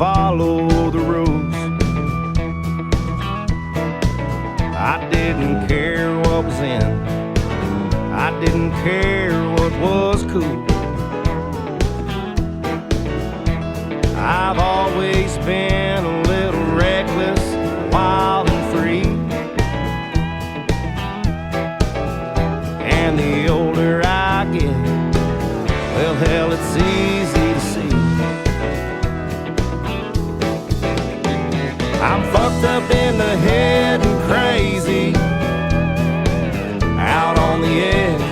follow the rules. I didn't care what was in, I didn't care what was cool. I've always been a little reckless, wild and free. And the older I get, well, hell, it's easy to see. I'm fucked up in the head and crazy, out on the edge,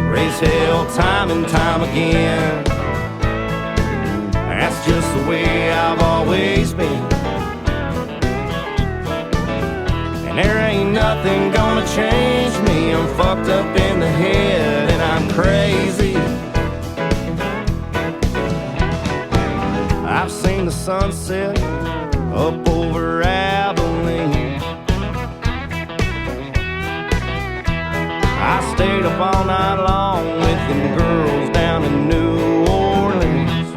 raise hell time and time again. That's just the way I've always been. And there ain't nothing gonna change me. I'm fucked up in the head and I'm crazy. I've seen the sunset up over Abilene. I stayed up all night long with them girls down in New Orleans.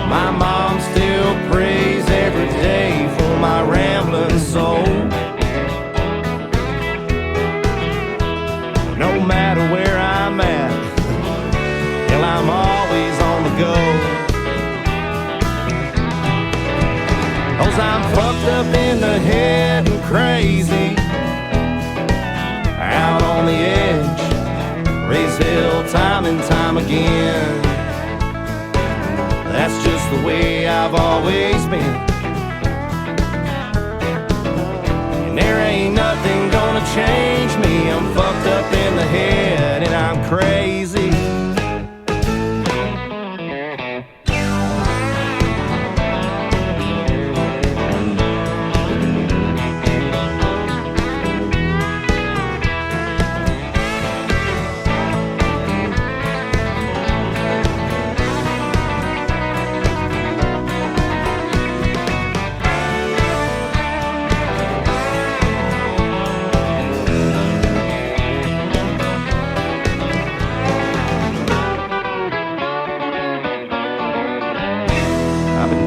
My mom still prays every day for my rambling soul. No matter where I'm at, hell, I'm always on the go. 'Cause I'm fucked up in the head and crazy, out on the edge, raise hell time and time again. That's just the way I've always been. And there ain't nothing gonna change me. I'm fucked up in the head and I'm crazy.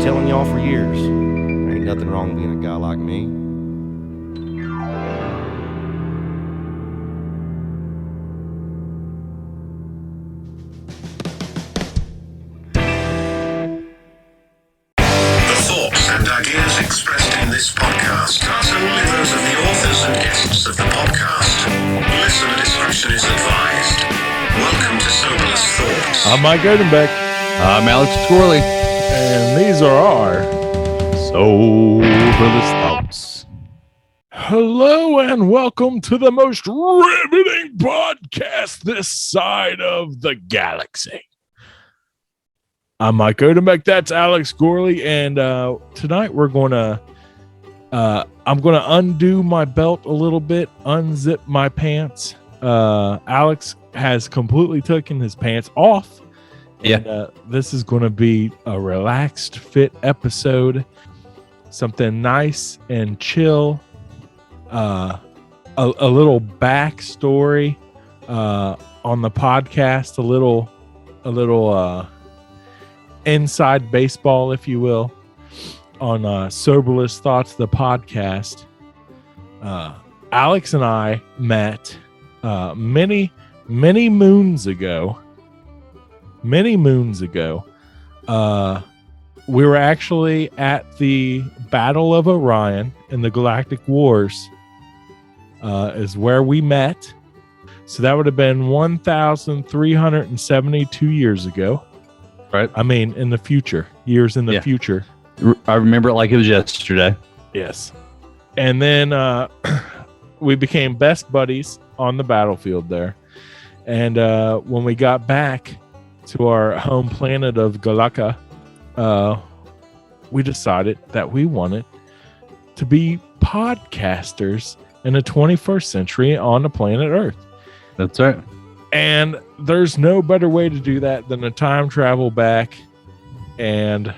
Telling y'all for years, there ain't nothing wrong with being a guy like me. The thoughts and ideas expressed in this podcast are solely those of the authors and guests of the podcast. Listener discretion is advised. Welcome to Soberless Thoughts. I'm Mike Odenbeck. I'm Alex Squirrely. And these are our Soberless Thoughts. Hello and welcome to the most riveting podcast this side of the galaxy. I'm Mike Odenbeck. That's Alex Gorley. And tonight we're going to, I'm going to undo my belt a little bit, unzip my pants. Alex has completely taken his pants off. Yeah. And, this is going to be a relaxed, fit episode. Something nice and chill. A little backstory on the podcast. A little inside baseball, if you will, on Soberless Thoughts, the podcast. Alex and I met many moons ago. Many moons ago, we were actually at the Battle of Orion in the Galactic Wars, is where we met. So that would have been 1,372 years ago. Right. I mean, in the future, years in the future. I remember it like it was yesterday. Yes. And then we became best buddies on the battlefield there. And when we got back to our home planet of Galaka, we decided that we wanted to be podcasters in the 21st century on the planet Earth. That's right. And there's no better way to do that than to time travel back and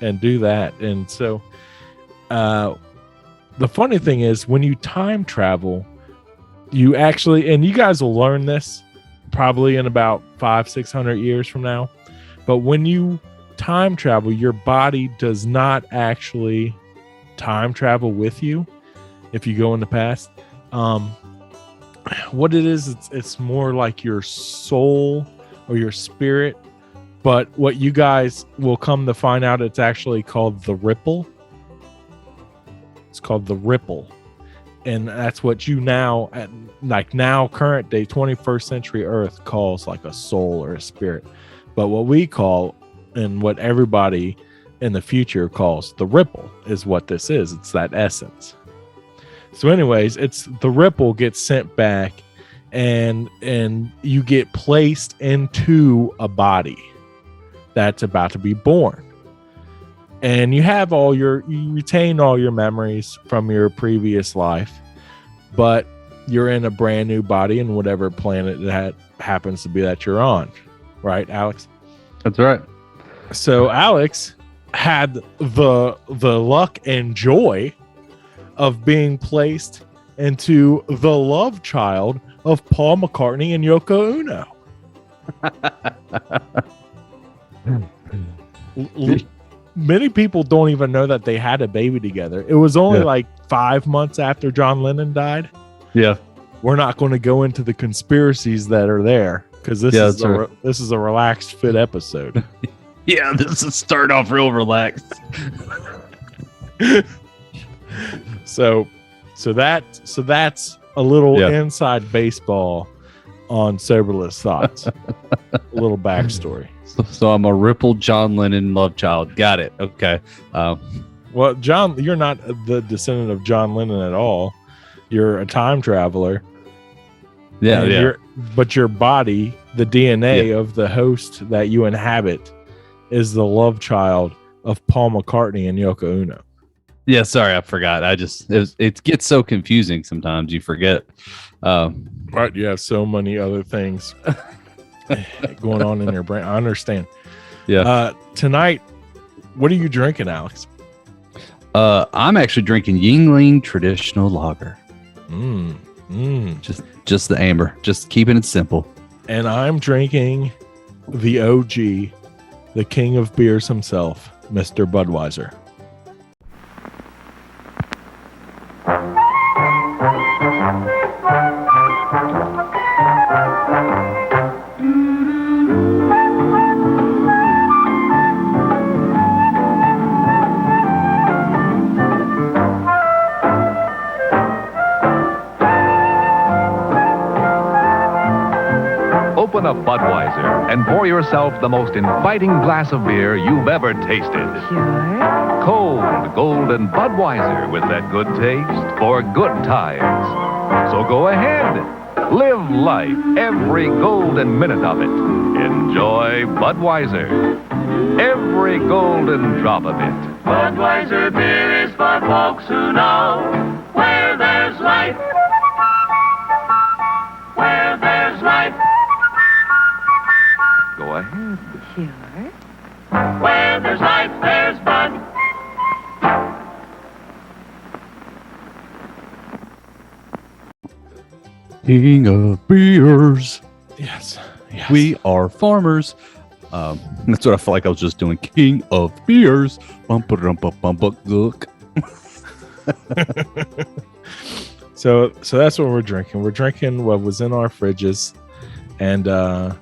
do that. And so the funny thing is, when you time travel, you actually, and you guys will learn this probably in about 500-600 years from now, But when you time travel, your body does not actually time travel with you if you go in the past. What it is, it's more like your soul or your spirit. But what you guys will come to find out, it's actually called the ripple. It's called the ripple. And that's what you now, current day, 21st century Earth calls like a soul or a spirit. But what we call, and what everybody in the future calls the ripple, is what this is. It's that essence. So anyways, it's the ripple gets sent back and you get placed into a body that's about to be born. And you retain all your memories from your previous life, but you're in a brand new body in whatever planet that happens to be that you're on. Right, Alex? That's right. So Alex had the luck and joy of being placed into the love child of Paul McCartney and Yoko Ono. Many people don't even know that they had a baby together. It was only like 5 months after John Lennon died. Yeah. We're not going to go into the conspiracies that are there because this is a relaxed, fit episode. Yeah, this is start off real relaxed. So that's a little inside baseball on Soberless Thoughts. A little backstory. So I'm a rippled John Lennon love child. Got it. Okay. Well, John, you're not the descendant of John Lennon at all. You're a time traveler. Yeah. But your body, the DNA of the host that you inhabit, is the love child of Paul McCartney and Yoko Ono. Yeah, sorry, I forgot. It gets so confusing sometimes. You forget. Right, you have so many other things going on in your brain. I understand. Yeah. Tonight, what are you drinking, Alex? I'm actually drinking Yingling traditional lager. Just the amber. Just keeping it simple. And I'm drinking the OG, the king of beers himself, Mr. Budweiser. Open a Budweiser and pour yourself the most inviting glass of beer you've ever tasted. Sure. Cold, golden Budweiser with that good taste for good times. So go ahead. Live life, every golden minute of it. Enjoy Budweiser. Every golden drop of it. Budweiser beer is for folks who know where there's life. Where there's life. Go ahead. Sure. Where there's life, there's Bud. King of beers. Yes. We are farmers. That's what I felt like I was just doing. King of beers. Look. So that's what we're drinking. We're drinking what was in our fridges, and a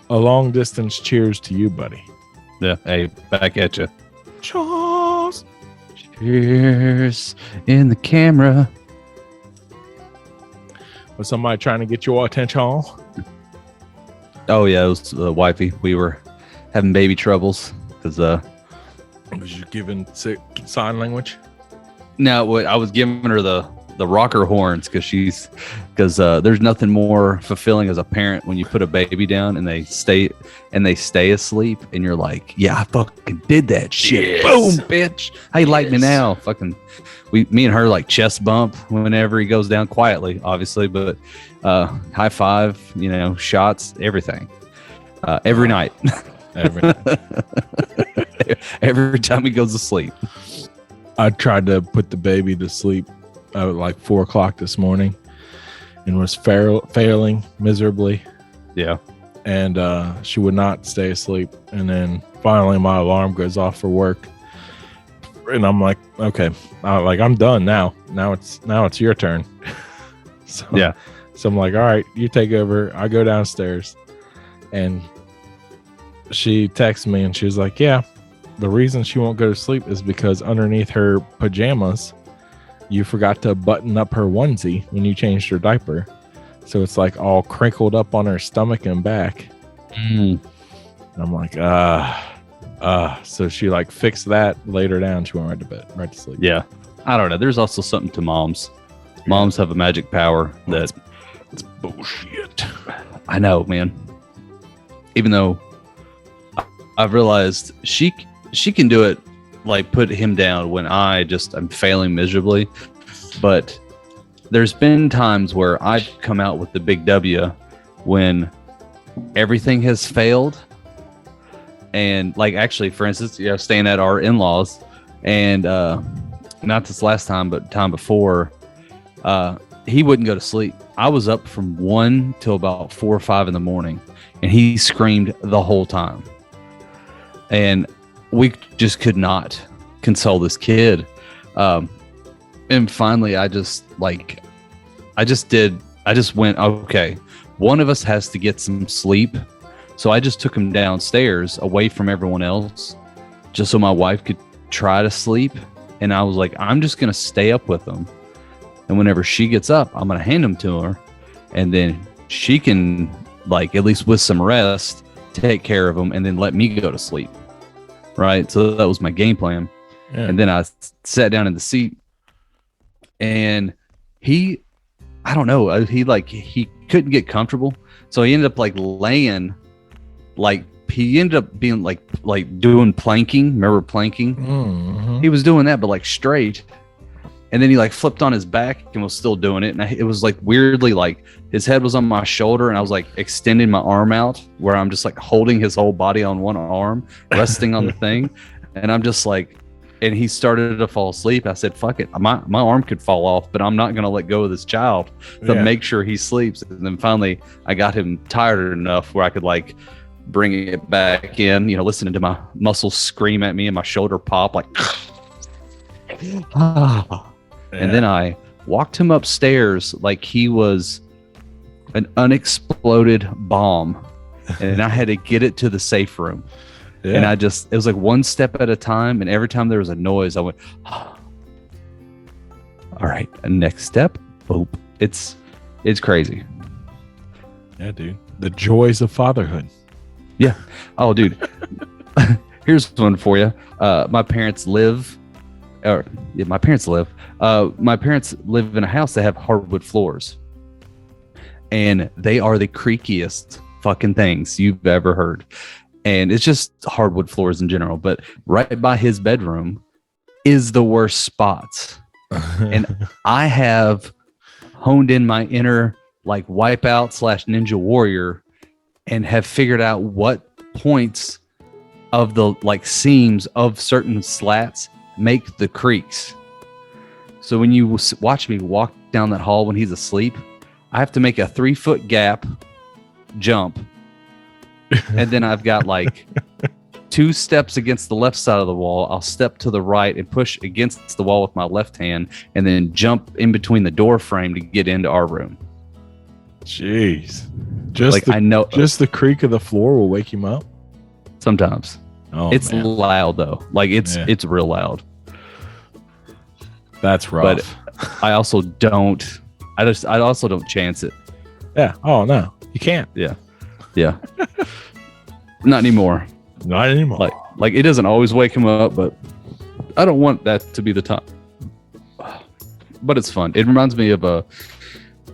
long distance cheers to you, buddy. Yeah. Hey, back at you. Cheers. Cheers in the camera. Was somebody trying to get your attention? Oh yeah, it was the wifey. We were having baby troubles because Was you giving sign language? no, I was giving her the rocker horns because there's nothing more fulfilling as a parent when you put a baby down and they stay asleep and you're like, yeah, I fucking did that shit. Yes. Boom, bitch. How you like me now? Fucking me and her like chest bump whenever he goes down quietly, obviously, but high five, shots, everything. Every night. Every time he goes to sleep. I tried to put the baby to sleep at like 4:00 this morning and was failing miserably. Yeah. and she would not stay asleep. And then finally my alarm goes off for work, and I'm like, okay, I'm done now. Now it's your turn. So I'm like, all right, you take over. I go downstairs, and she texts me and she was like, yeah, the reason she won't go to sleep is because underneath her pajamas you forgot to button up her onesie when you changed her diaper, so it's like all crinkled up on her stomach and back. And I'm like, so she like fixed that, laid her down, she went right to bed, right to sleep. Yeah, I don't know, there's also something to moms have a magic power that it's bullshit. I know, man. Even though I've realized she can do it, like put him down when I'm failing miserably. But there's been times where I've come out with the big W when everything has failed. And like, actually, for instance, staying at our in-laws, and not this last time, but time before, he wouldn't go to sleep. I was up from 1 till about 4 or 5 in the morning, and he screamed the whole time. And we just could not console this kid. And finally, I just went, okay, one of us has to get some sleep. So I just took him downstairs away from everyone else, just so my wife could try to sleep. And I was like, I'm just going to stay up with him. And whenever she gets up, I'm going to hand him to her. And then she can, like, at least with some rest, take care of him and then let me go to sleep. Right. So that was my game plan. Yeah. And then I sat down in the seat, and he couldn't get comfortable. So he ended up like laying, like he ended up being like doing planking. Remember planking? Mm-hmm. He was doing that, but like straight. And then he like flipped on his back and was still doing it. And it was like weirdly, like his head was on my shoulder and I was like extending my arm out where I'm just like holding his whole body on one arm, resting on the thing. And I'm just like, and he started to fall asleep. I said, fuck it. My arm could fall off, but I'm not going to let go of this child to make sure he sleeps. And then finally I got him tired enough where I could like bring it back in, listening to my muscles scream at me and my shoulder pop like, And then I walked him upstairs like he was an unexploded bomb. And I had to get it to the safe room. Yeah. And it was like one step at a time. And every time there was a noise, I went, all right, next step. Boop. It's crazy. Yeah, dude. The joys of fatherhood. Yeah. Oh, dude. Here's one for you. My parents live in a house that have hardwood floors, and they are the creakiest fucking things you've ever heard. And it's just hardwood floors in general, but right by his bedroom is the worst spots. And I have honed in my inner like wipeout / ninja warrior and have figured out what points of the like seams of certain slats make the creaks. So when you watch me walk down that hall when he's asleep, I have to make a 3-foot gap jump. And then I've got like 2 steps against the left side of the wall. I'll step to the right and push against the wall with my left hand and then jump in between the door frame to get into our room. Jeez. Just the creak of the floor will wake him up? Sometimes. Oh, it's man. loud though. Like it's real loud. That's rough. But I also don't chance it. Yeah. Oh no. You can't. Yeah. Yeah. Not anymore. Not anymore. Like it doesn't always wake him up, but I don't want that to be the time. But it's fun. It reminds me of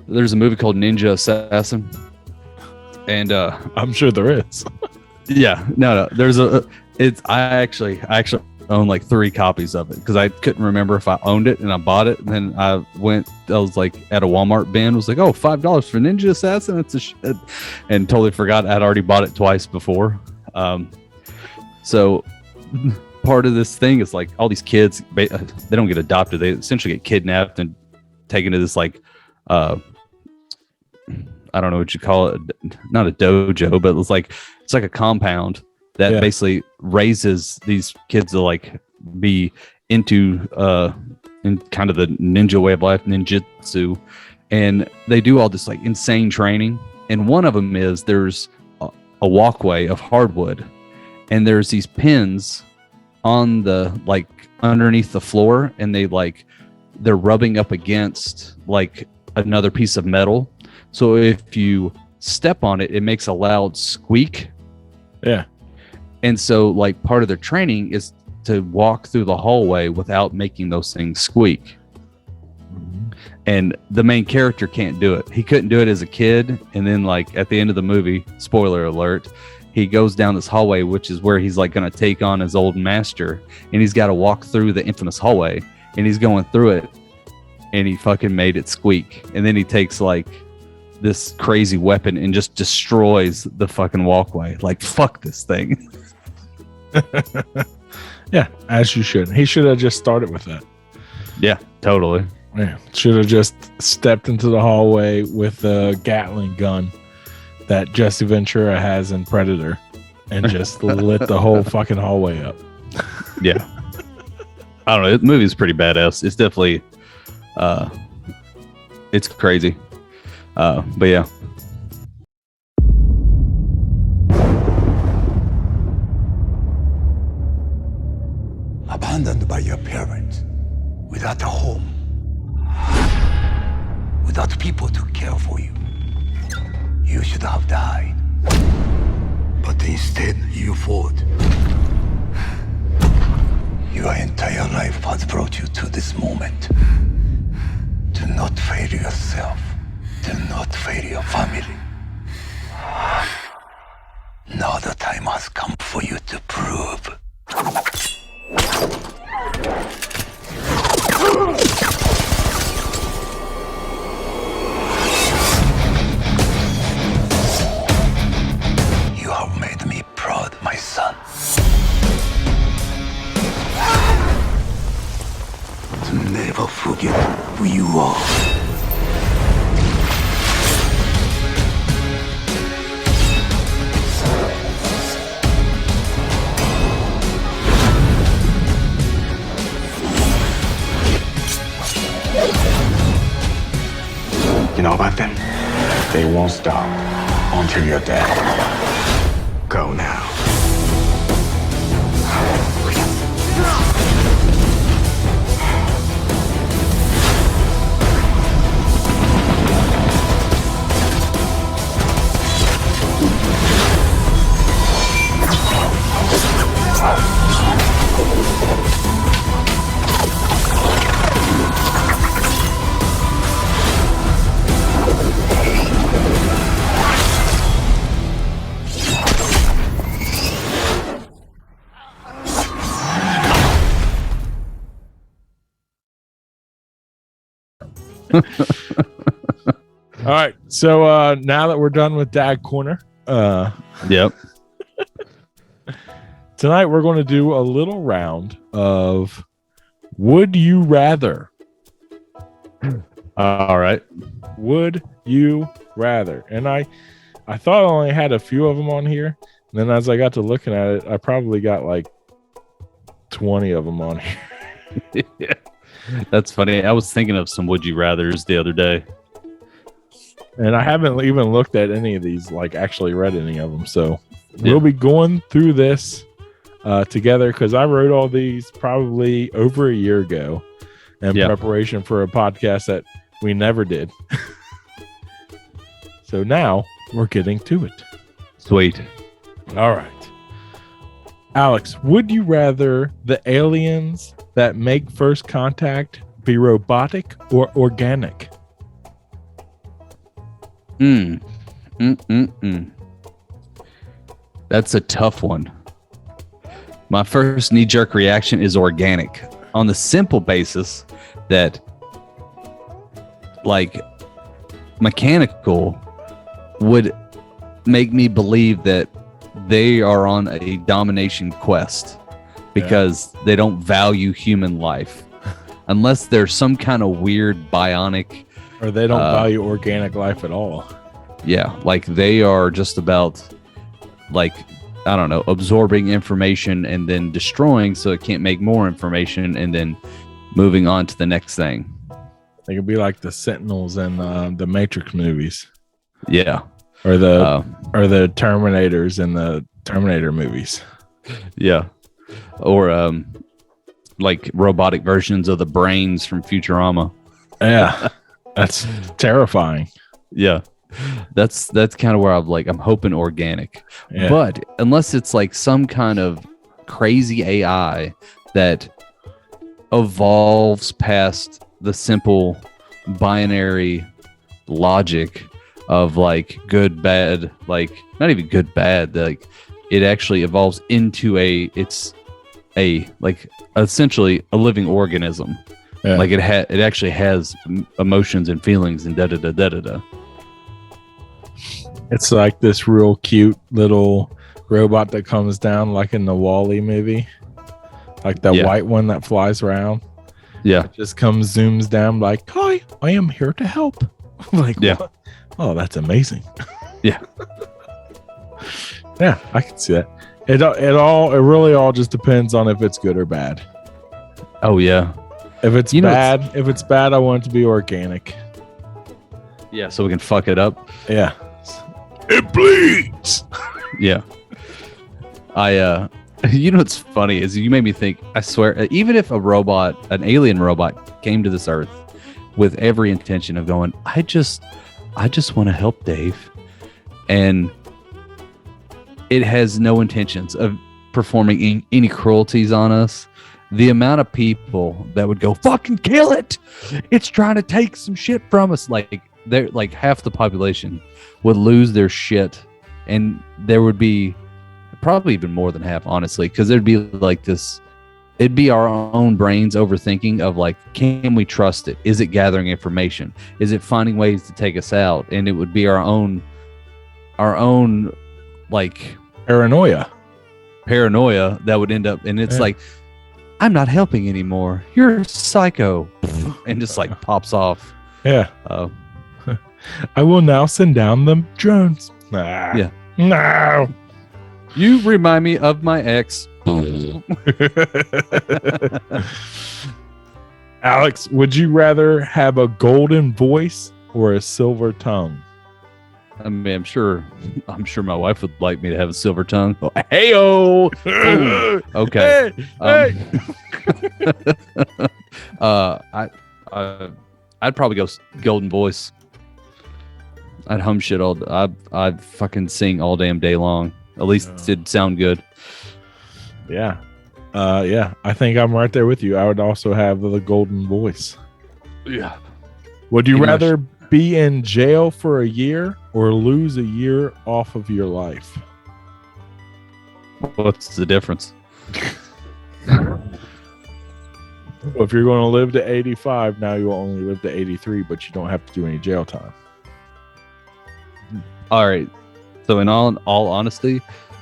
there's a movie called Ninja Assassin. And I'm sure there is. Yeah. No. I actually own like 3 copies of it because I couldn't remember if I owned it, and I bought it, and then I was like at a Walmart bin, was like, oh, $5 for Ninja Assassin, and totally forgot I'd already bought it twice before. So part of this thing is like all these kids, they don't get adopted, they essentially get kidnapped and taken to this like I don't know what you call it, not a dojo, but it's like a compound that basically raises these kids to like be into in kind of the ninja way of life, ninjutsu, and they do all this like insane training. And one of them is there's a walkway of hardwood, and there's these pins on the like underneath the floor, and they're rubbing up against like another piece of metal. So if you step on it, it makes a loud squeak. Yeah. And so like part of their training is to walk through the hallway without making those things squeak. And the main character can't do it. He couldn't do it as a kid. And then like at the end of the movie, spoiler alert, he goes down this hallway, which is where he's like going to take on his old master. And he's got to walk through the infamous hallway, and he's going through it, and he fucking made it squeak. And then he takes like this crazy weapon and just destroys the fucking walkway. Like, fuck this thing. Yeah, as you should. He should have just started with that. Yeah, totally. Yeah, should have just stepped into the hallway with a Gatling gun that Jesse Ventura has in Predator and just lit the whole fucking hallway up. Yeah. I don't know. The movie's pretty badass. It's definitely, it's crazy. But yeah. Abandoned by your parents, without a home, without people to care for you. You should have died. But instead, you fought. Your entire life has brought you to this moment. Do not fail yourself. Do not fail your family. Now the time has come for you to prove. You have made me proud, my son. To never forget who you are. You know about them? They won't stop until you're dead. Go now. All right. So now that we're done with Dad Corner, Yep. tonight we're going to do a little round of Would You Rather? All right. Would you rather? And I thought I only had a few of them on here. And then as I got to looking at it, I probably got like 20 of them on here. Yeah. That's funny. I was thinking of some would you rathers the other day. And I haven't even looked at any of these, like actually read any of them. So we'll be going through this together because I wrote all these probably over a year ago in preparation for a podcast that we never did. So now we're getting to it. Sweet. All right. Alex, would you rather the aliens that make first contact be robotic or organic? That's a tough one. My first knee-jerk reaction is organic, on the simple basis that, like, mechanical would make me believe that they are on a domination quest because they don't value human life unless there's some kind of weird bionic, or they don't value organic life at all. Yeah, like they are just about, like, I don't know, absorbing information and then destroying so it can't make more information and then moving on to the next thing. They could be like the Sentinels in the Matrix movies, Yeah. or the Terminators in the Terminator movies. Yeah. Or like robotic versions of the brains from Futurama. Yeah, that's terrifying. Yeah. That's kind of where I'm hoping organic. Yeah. But unless it's like some kind of crazy AI that evolves past the simple binary logic of like good, bad, like not even good, bad, like it actually evolves into it's a like essentially a living organism. Yeah. Like it actually has emotions and feelings and da da da da da da. It's like this real cute little robot that comes down, like in the Wall-E movie, like the white one that flies around. Yeah. It just comes, zooms down, like, "Hi, I am here to help." Like, yeah. What? Oh, that's amazing. Yeah. Yeah, I can see that. It really all just depends on if it's good or bad. Oh yeah. If it's bad, I want it to be organic. Yeah, so we can fuck it up. Yeah. It bleeds. Yeah. You know what's funny is you made me think, I swear, even if an alien robot came to this earth with every intention of going, I just want to help Dave, and it has no intentions of performing any cruelties on us, the amount of people that would go, fucking kill it, it's trying to take some shit from us, like they're like half the population would lose their shit, and there would be probably even more than half, honestly, because there'd be like this, it'd be our own brains overthinking of like, can we trust it? Is it gathering information? Is it finding ways to take us out? And it would be our own like paranoia that would end up, and it's like, I'm not helping anymore, you're psycho, and just like pops off. Yeah. I will now send down the drones. Yeah. No. You remind me of my ex. Alex, would you rather have a golden voice or a silver tongue? I mean, I'm sure my wife would like me to have a silver tongue. Oh, hey-o! Okay. I'd probably go golden voice. I'd hum shit I'd fucking sing all damn day long. At least it'd sound good. Yeah. Yeah. I think I'm right there with you. I would also have the golden voice. Yeah. Would you rather be in jail for a year or lose a year off of your life? What's the difference? Well, if you're going to live to 85, now you will only live to 83, but you don't have to do any jail time. All right. So in all honesty,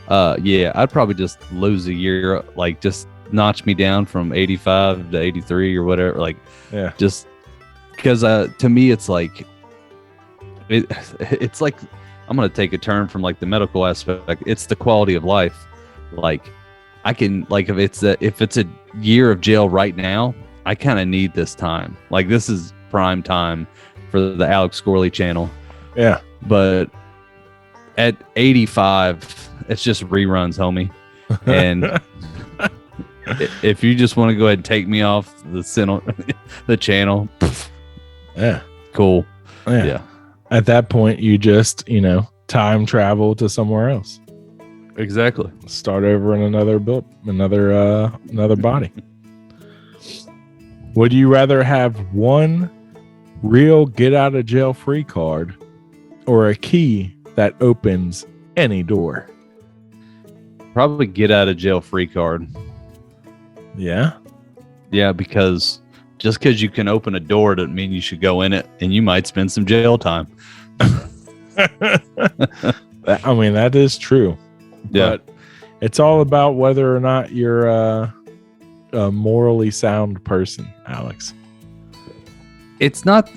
yeah, I'd probably just lose a year, like just notch me down from 85 to 83 or whatever. Like, yeah, just because to me, it's like, it's like, I'm going to take a turn from like the medical aspect. It's the quality of life. Like I can, like, if it's a year of jail right now, I kind of need this time. Like this is prime time for the Alex Gorley channel. Yeah. But at 85, it's just reruns, homie. And if you just want to go ahead and take me off the channel, yeah, cool. Yeah. At that point, you just, time travel to somewhere else. Exactly. Start over in another body. Would you rather have one real get out of jail free card or a key that opens any door? Probably get out of jail free card. Yeah. Yeah, because just because you can open a door doesn't mean you should go in it, and you might spend some jail time. I mean, that is true. Yeah. But it's all about whether or not you're a morally sound person, Alex. It's not.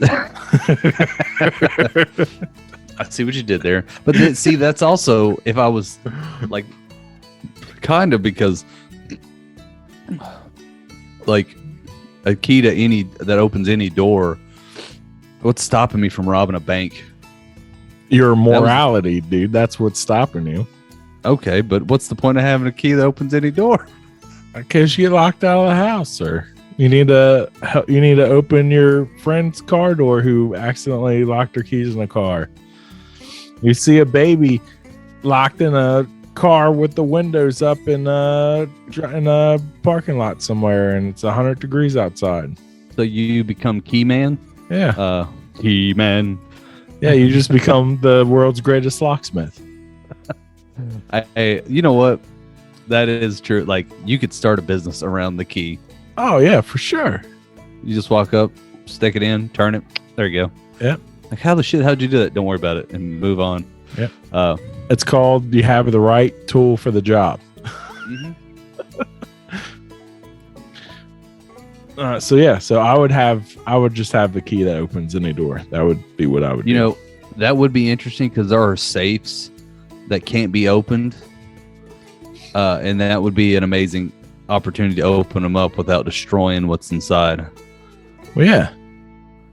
I see what you did there. But then, see, that's also if I was like kind of because like a key to any that opens any door. What's stopping me from robbing a bank? Your morality, dude. That's what's stopping you. Okay, but what's the point of having a key that opens any door? Because you get locked out of the house, sir. You need to open your friend's car door who accidentally locked their keys in the car. You see a baby locked in a car with the windows up in a parking lot somewhere, and it's 100 degrees outside. So you become key man? Yeah. Key man. Yeah, you just become the world's greatest locksmith. You know what? That is true. Like you could start a business around the key. Oh yeah, for sure. You just walk up, stick it in, turn it. There you go. Yeah. Like how'd you do that? Don't worry about it and move on. Yeah. It's called you have the right tool for the job. Mm-hmm. So I would just have the key that opens any door. That would be what I would do. You know, that would be interesting because there are safes that can't be opened. And that would be an amazing opportunity to open them up without destroying what's inside. Well, yeah.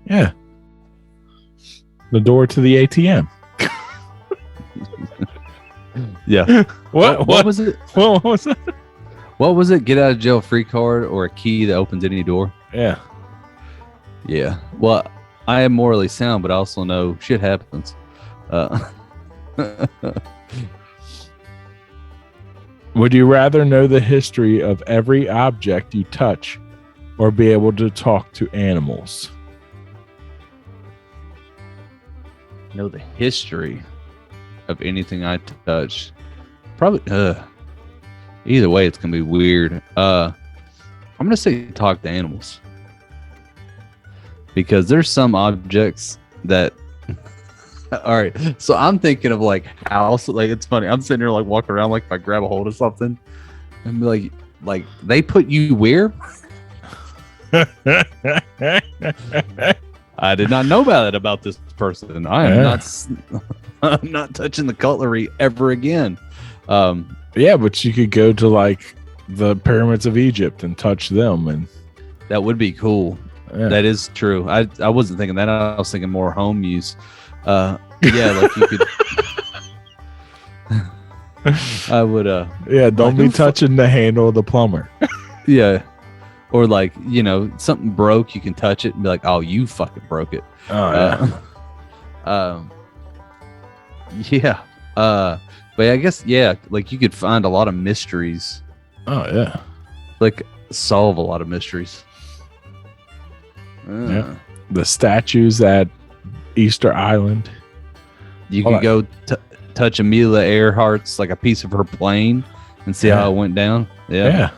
Yeah. The door to the ATM. Yeah. What was it? What was that? What was it? Get out of jail free card or a key that opens any door? Yeah. Yeah. Well, I am morally sound, but I also know shit happens. Would you rather know the history of every object you touch or be able to talk to animals? Know the history of anything I touch. Probably either way it's gonna be weird. I'm gonna say talk to animals. Because there's some objects that all right, so I'm thinking of like house, like it's funny. I'm sitting here like walking around, like if I grab a hold of something and be like they put you where? I did not know about this person. I am I'm not touching the cutlery ever again. Yeah, but you could go to like the pyramids of Egypt and touch them, and that would be cool. Yeah. That is true. I wasn't thinking that. I was thinking more home use. Yeah, like you could. I would. Yeah, don't be touching the handle of the plumber. Yeah, or like something broke, you can touch it and be like, "Oh, you fucking broke it." Oh yeah. Yeah. But I guess like you could find a lot of mysteries. Oh yeah. Like solve a lot of mysteries. Yeah. The statues at Easter Island. You could go touch Amelia Earhart's like a piece of her plane and see how it went down. Yeah.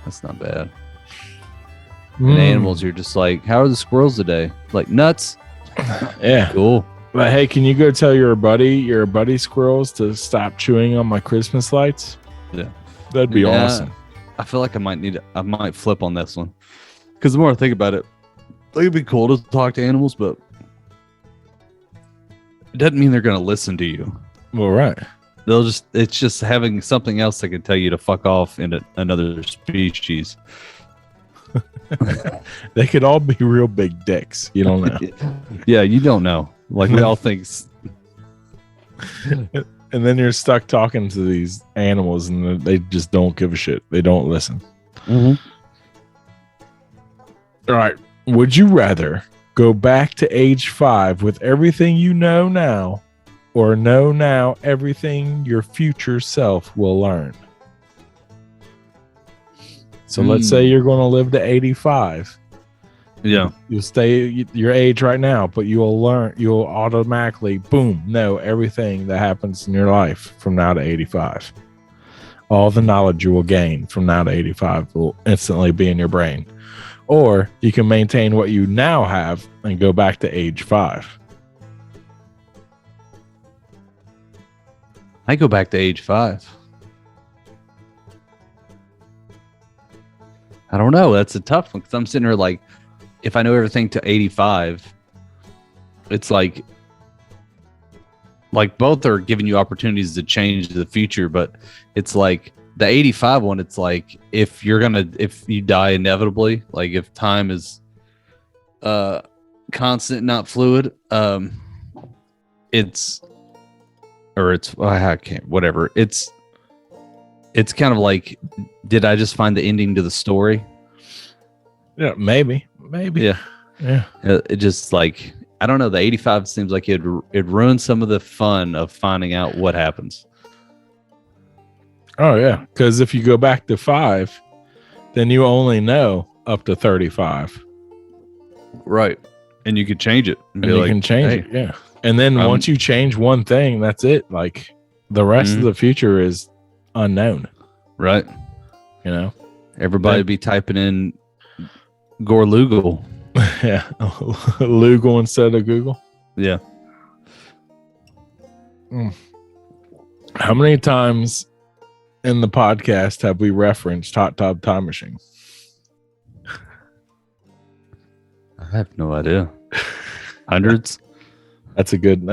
That's not bad. And animals, you're just like, how are the squirrels today? Like nuts. Yeah. Cool. But hey, can you go tell your buddy squirrels to stop chewing on my Christmas lights? Yeah. That'd be awesome. I feel like I might flip on this one. Because the more I think about it, it'd be cool to talk to animals, but it doesn't mean they're going to listen to you. Well, right. It's just having something else that can tell you to fuck off in another species. They could all be real big dicks. You don't know. Yeah, you don't know. Like we all think. And then you're stuck talking to these animals and they just don't give a shit. They don't listen. Mm-hmm. All right. Would you rather go back to age 5 with everything you know now, or know now everything your future self will learn? So let's say you're going to live to 85. Yeah. You'll stay your age right now, but you'll automatically, boom, know everything that happens in your life from now to 85. All the knowledge you will gain from now to 85 will instantly be in your brain. Or you can maintain what you now have and go back to age 5. I go back to age 5. I don't know. That's a tough one because I'm sitting here like, if I know everything to 85, it's like like both are giving you opportunities to change the future, but it's like the 85 one, it's like if you die inevitably, like if time is constant, not fluid, I can't, whatever. It's kind of like, did I just find the ending to the story? Yeah, maybe. Yeah. It just like, I don't know. The 85 seems like it ruins some of the fun of finding out what happens. Oh yeah, because if you go back to 5, then you only know up to 35. Right. And you could change it. And you can change it, yeah. And then once you change one thing, that's it. Like the rest of the future is unknown. Right. You know? Everybody be typing in Gorlugal. Yeah. Lugal instead of Google. Yeah. How many times in the podcast have we referenced Hot Tub Time Machine? I have no idea. Hundreds. That's a good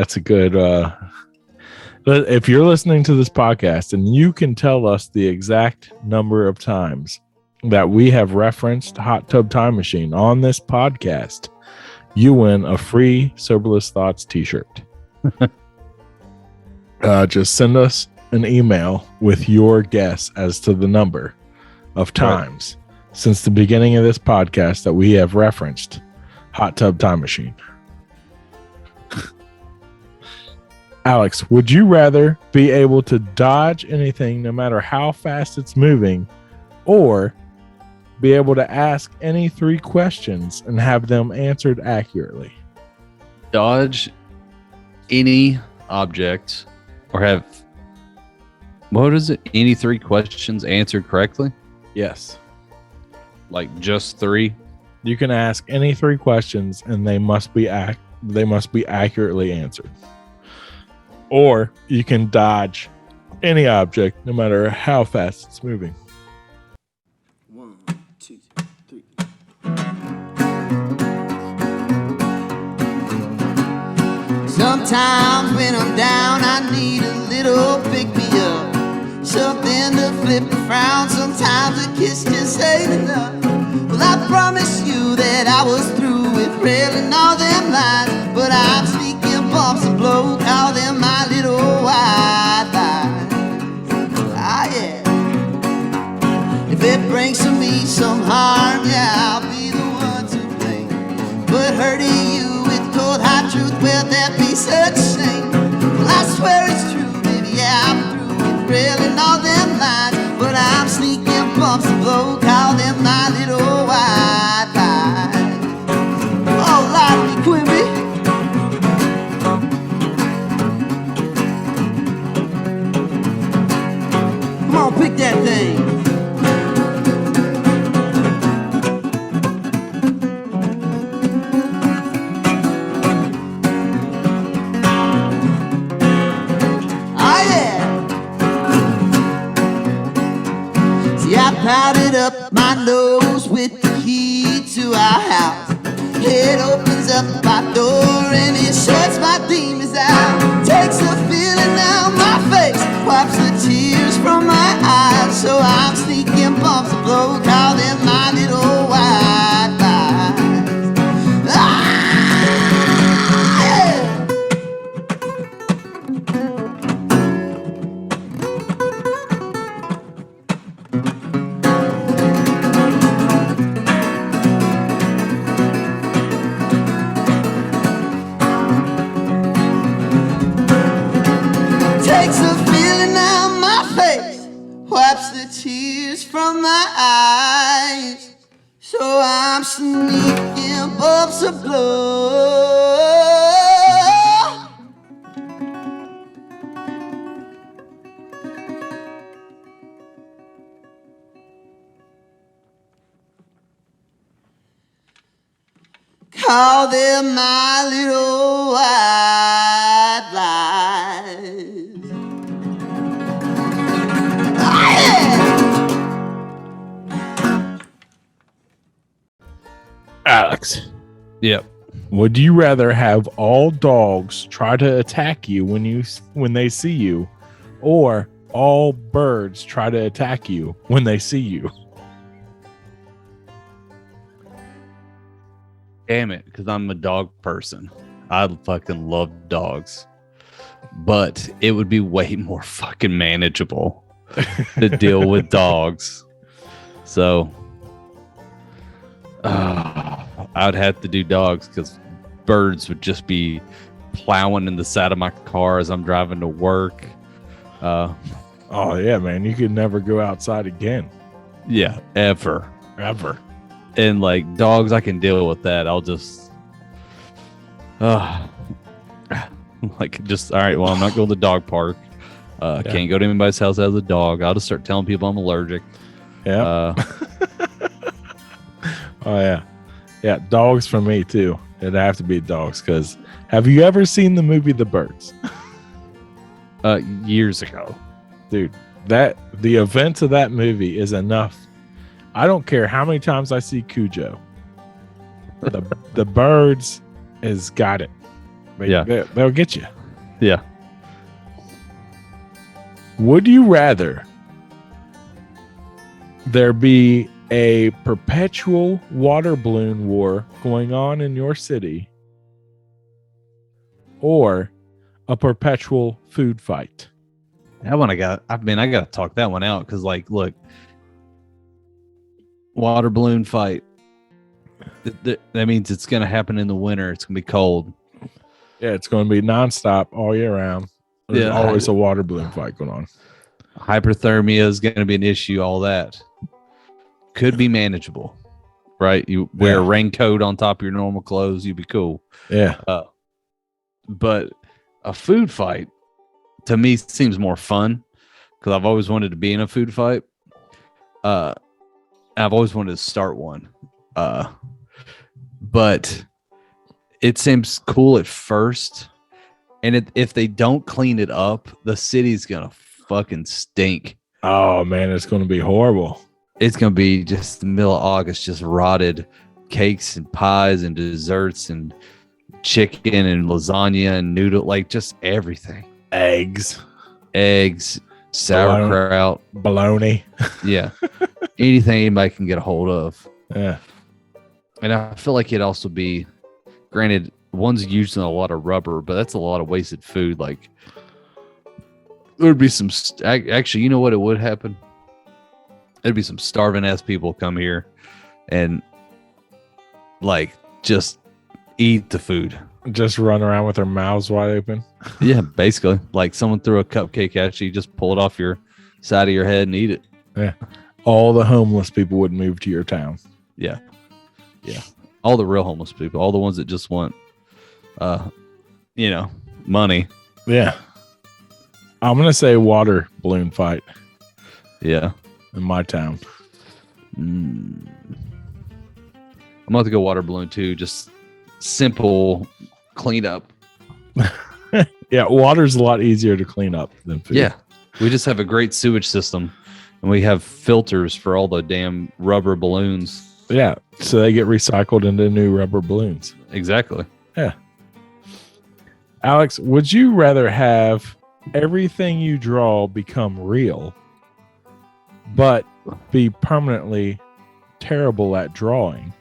if you're listening to this podcast and you can tell us the exact number of times that we have referenced Hot Tub Time Machine on this podcast, you win a free Soberless Thoughts t-shirt. Just send us an email with your guess as to the number of times since the beginning of this podcast that we have referenced Hot Tub Time Machine. Alex, would you rather be able to dodge anything no matter how fast it's moving, or be able to ask any 3 questions and have them answered accurately? Dodge any object, or have, what is it? Any 3 questions answered correctly? Yes. Like just 3? You can ask any 3 questions and they must be accurately answered. Or you can dodge any object no matter how fast it's moving. 1, 2, 3. Sometimes when I'm down, I need a little pick-me-up, something to flip the frown. Sometimes a kiss just ain't enough. Well, I promise you that I was through with railing all them lines, but I'm sneaking bumps and blow, call them my little white lies. Ah, yeah. If it brings to me some harm, yeah, I'll be the one to blame. But hurting you with cold hard truth, will that be such a shame? Well, I swear it's true, baby, yeah, I'm through with railing all them lines, but I'm sneaking bumps and blow, call them my little white lies. Oh, Lottie Quimby. Come on, pick that thing. Powdered up my nose with the key to our house. It opens up my door and it shuts my demons out. Takes the feeling down my face, wipes the tears from my eyes. So I'm sneaking bumps and blow, call them my little white lies. Ah, yeah. From my eyes, so I'm sneaking bumps of blood. Call them my little white lies. Oh, yeah. Alex. Yep. Would you rather have all dogs try to attack you when they see you, or all birds try to attack you when they see you? Damn it, because I'm a dog person. I fucking love dogs. But it would be way more fucking manageable to deal with dogs. So I'd have to do dogs because birds would just be plowing in the side of my car as I'm driving to work. Oh yeah, man, you could never go outside again. Yeah, ever. And like dogs, I can deal with that. I'll just like just all right. Well, I'm not going to the dog park. Can't go to anybody's house that has a dog. I'll just start telling people I'm allergic. Yeah. Oh yeah. Dogs for me too. It'd have to be dogs. Because have you ever seen the movie The Birds? Years ago, dude. The events of that movie is enough. I don't care how many times I see Cujo. The Birds has got it. They'll get you. Yeah. Would you rather there be a perpetual water balloon war going on in your city, or a perpetual food fight? That one I got to talk that one out because, like, look, water balloon fight. That means it's going to happen in the winter. It's going to be cold. Yeah, it's going to be nonstop all year round. There's always a water balloon fight going on. Hyperthermia is going to be an issue. All that could be manageable, right? You wear a raincoat on top of your normal clothes, you'd be cool. Yeah. But a food fight to me seems more fun because I've always wanted to be in a food fight. I've always wanted to start one. But it seems cool at first. And if they don't clean it up, the city's going to fucking stink. Oh, man, it's going to be horrible. It's going to be just the middle of August, just rotted cakes and pies and desserts and chicken and lasagna and noodle, like just everything. Eggs, sauerkraut, bologna. Yeah. Anything anybody can get a hold of. Yeah. And I feel like it'd also be, granted, one's using a lot of rubber, but that's a lot of wasted food. Like, there would be some, actually, you know what it would happen? There'd be some starving ass people come here and, like, just eat the food. Just run around with their mouths wide open. Yeah, basically. Like someone threw a cupcake at you, just pull it off your side of your head and eat it. Yeah. All the homeless people would move to your town. Yeah. Yeah. All the real homeless people, all the ones that just want, money. Yeah. I'm going to say water balloon fight. Yeah. In my town. I'm going to go water balloon too. Just simple cleanup. Yeah. Water's a lot easier to clean up than food. Yeah. We just have a great sewage system and we have filters for all the damn rubber balloons. Yeah. So they get recycled into new rubber balloons. Exactly. Yeah. Alex, would you rather have everything you draw become real, but be permanently terrible at drawing,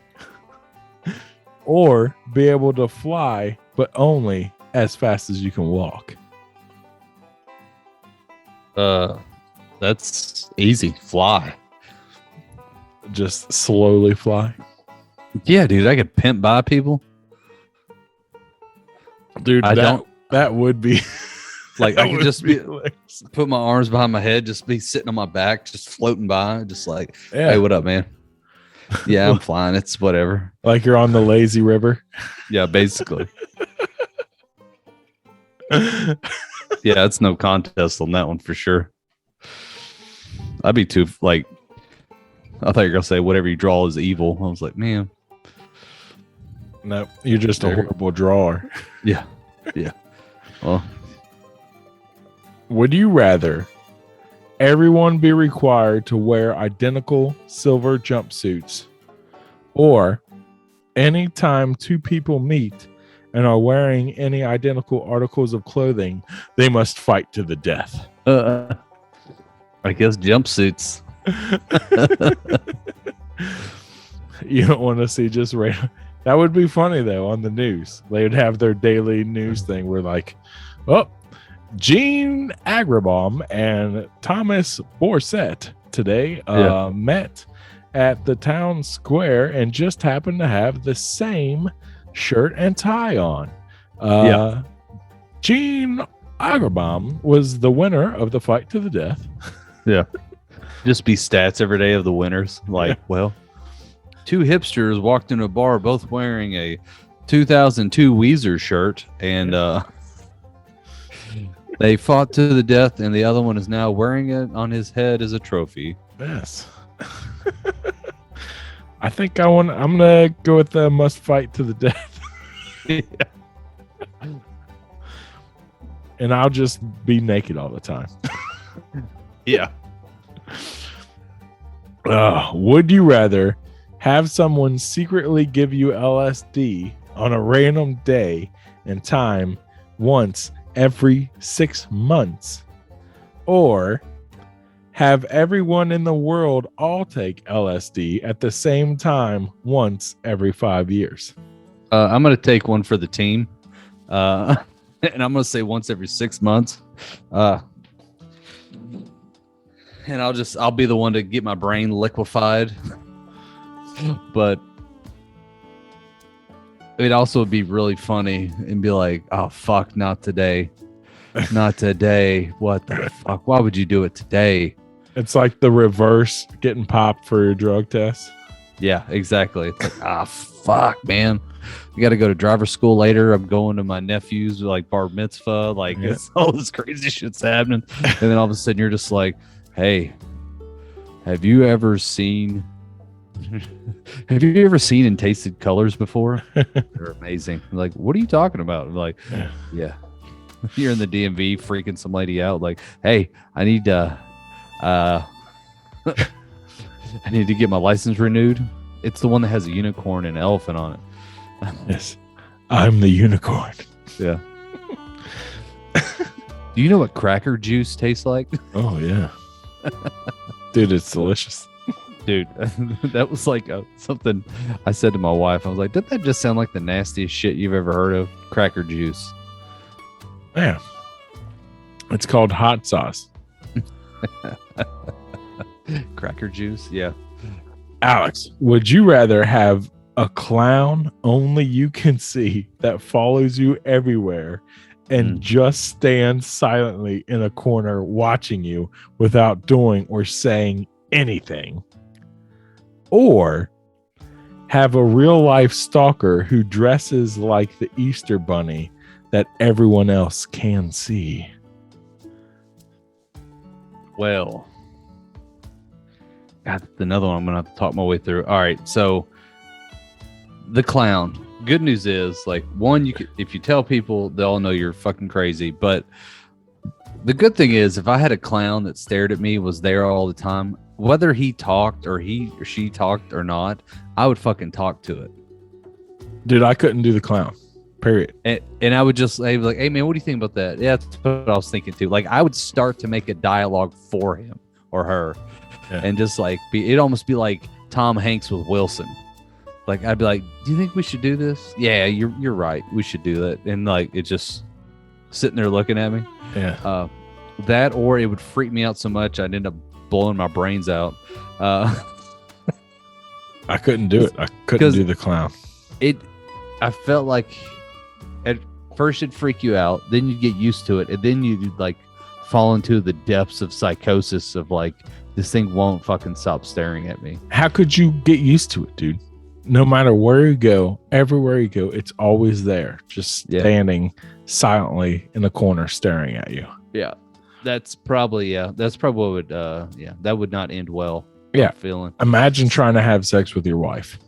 or be able to fly, but only as fast as you can walk? That's easy. Fly. Just slowly fly. Yeah, dude, I could pimp by people. Dude, that would be like I could just be put my arms behind my head, just be sitting on my back, just floating by, just like, hey, what up, man? Yeah, I'm flying. It's whatever. Like you're on the lazy river. Yeah, basically. Yeah, it's no contest on that one for sure. I'd be too like. I thought you were gonna say whatever you draw is evil. I was like, man. No, you're just a horrible drawer. Yeah. Yeah. Well, would you rather everyone be required to wear identical silver jumpsuits, or anytime two people meet and are wearing any identical articles of clothing, they must fight to the death. I guess jumpsuits. You don't want to see just random. That would be funny though on the news. They would have their daily news thing where like, oh, Gene Agrabom and Thomas Borsett today met at the town square and just happened to have the same shirt and tie on. Gene Agrabom was the winner of the fight to the death. Yeah. Just be stats every day of the winners. Like, well, two hipsters walked into a bar both wearing a 2002 Weezer shirt, and they fought to the death, and the other one is now wearing it on his head as a trophy. Yes. I think I'm gonna go with the must fight to the death. And I'll just be naked all the time. Yeah. Would you rather have someone secretly give you LSD on a random day and time once every 6 months, or have everyone in the world all take LSD at the same time once every 5 years? I'm going to take one for the team. And I'm going to say once every 6 months. And I'll be the one to get my brain liquefied. But it'd also be really funny and be like, oh, fuck, not today. Not today. What the fuck? Why would you do it today? It's like the reverse getting popped for your drug test. Yeah, exactly. It's like, fuck, man. You got to go to driver's school later. I'm going to my nephew's like bar mitzvah. Like, it's all this crazy shit's happening. And then all of a sudden you're just like, hey, have you ever seen and tasted colors before? They're amazing. I'm like, what are you talking about? I'm like, yeah. You're in the DMV freaking some lady out. Like, hey, I need to get my license renewed. It's the one that has a unicorn and an elephant on it. Yes, I'm the unicorn. Yeah. Do you know what cracker juice tastes like? Oh yeah. Dude, it's delicious. Dude, that was like something I said to my wife. I was like, didn't that just sound like the nastiest shit you've ever heard of? Cracker juice. Yeah. It's called hot sauce. Cracker juice, yeah. Alex, would you rather have a clown only you can see that follows you everywhere and just stands silently in a corner watching you without doing or saying anything, or have a real life stalker who dresses like the Easter Bunny that everyone else can see? Well, God, that's another one I'm gonna have to talk my way through. All right, so the clown. Good news is, like, one, if you tell people, they'll know you're fucking crazy. But the good thing is, if I had a clown that stared at me, was there all the time, whether he talked or he or she talked or not, I would fucking talk to it. Dude, I couldn't do the clown. Period. And I would just say, like, hey man, what do you think about that? Yeah, that's what I was thinking too. Like, I would start to make a dialogue for him or her, and just like it'd almost be like Tom Hanks with Wilson. Like, I'd be like, do you think we should do this? Yeah, you're right. We should do that. And like, it just sitting there looking at me. Yeah. That, or it would freak me out so much I'd end up blowing my brains out. I couldn't do it. I couldn't do the clown. I felt like at first it'd freak you out, then you'd get used to it, and then you'd like fall into the depths of psychosis of like, this thing won't fucking stop staring at me. How could you get used to it, dude? No matter where you go, everywhere you go, it's always there, just standing silently in the corner staring at you. Yeah. That's probably what would, that would not end well. Yeah. Feeling. Imagine trying to have sex with your wife.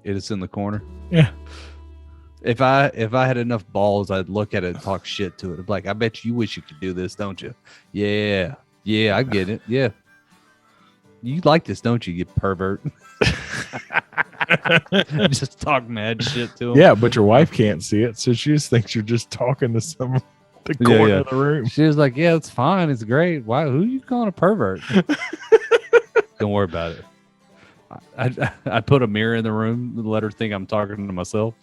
It is in the corner. Yeah. If I had enough balls, I'd look at it and talk shit to it. I'd be like, I bet you wish you could do this, don't you? Yeah. Yeah, I get it. Yeah. You like this, don't you pervert? Just talk mad shit to him. Yeah, but your wife can't see it, so she just thinks you're just talking to someone the corner of the room. She was like, "Yeah, it's fine. It's great. Why? Who you calling a pervert?" Don't worry about it. I put a mirror in the room to let her think I'm talking to myself.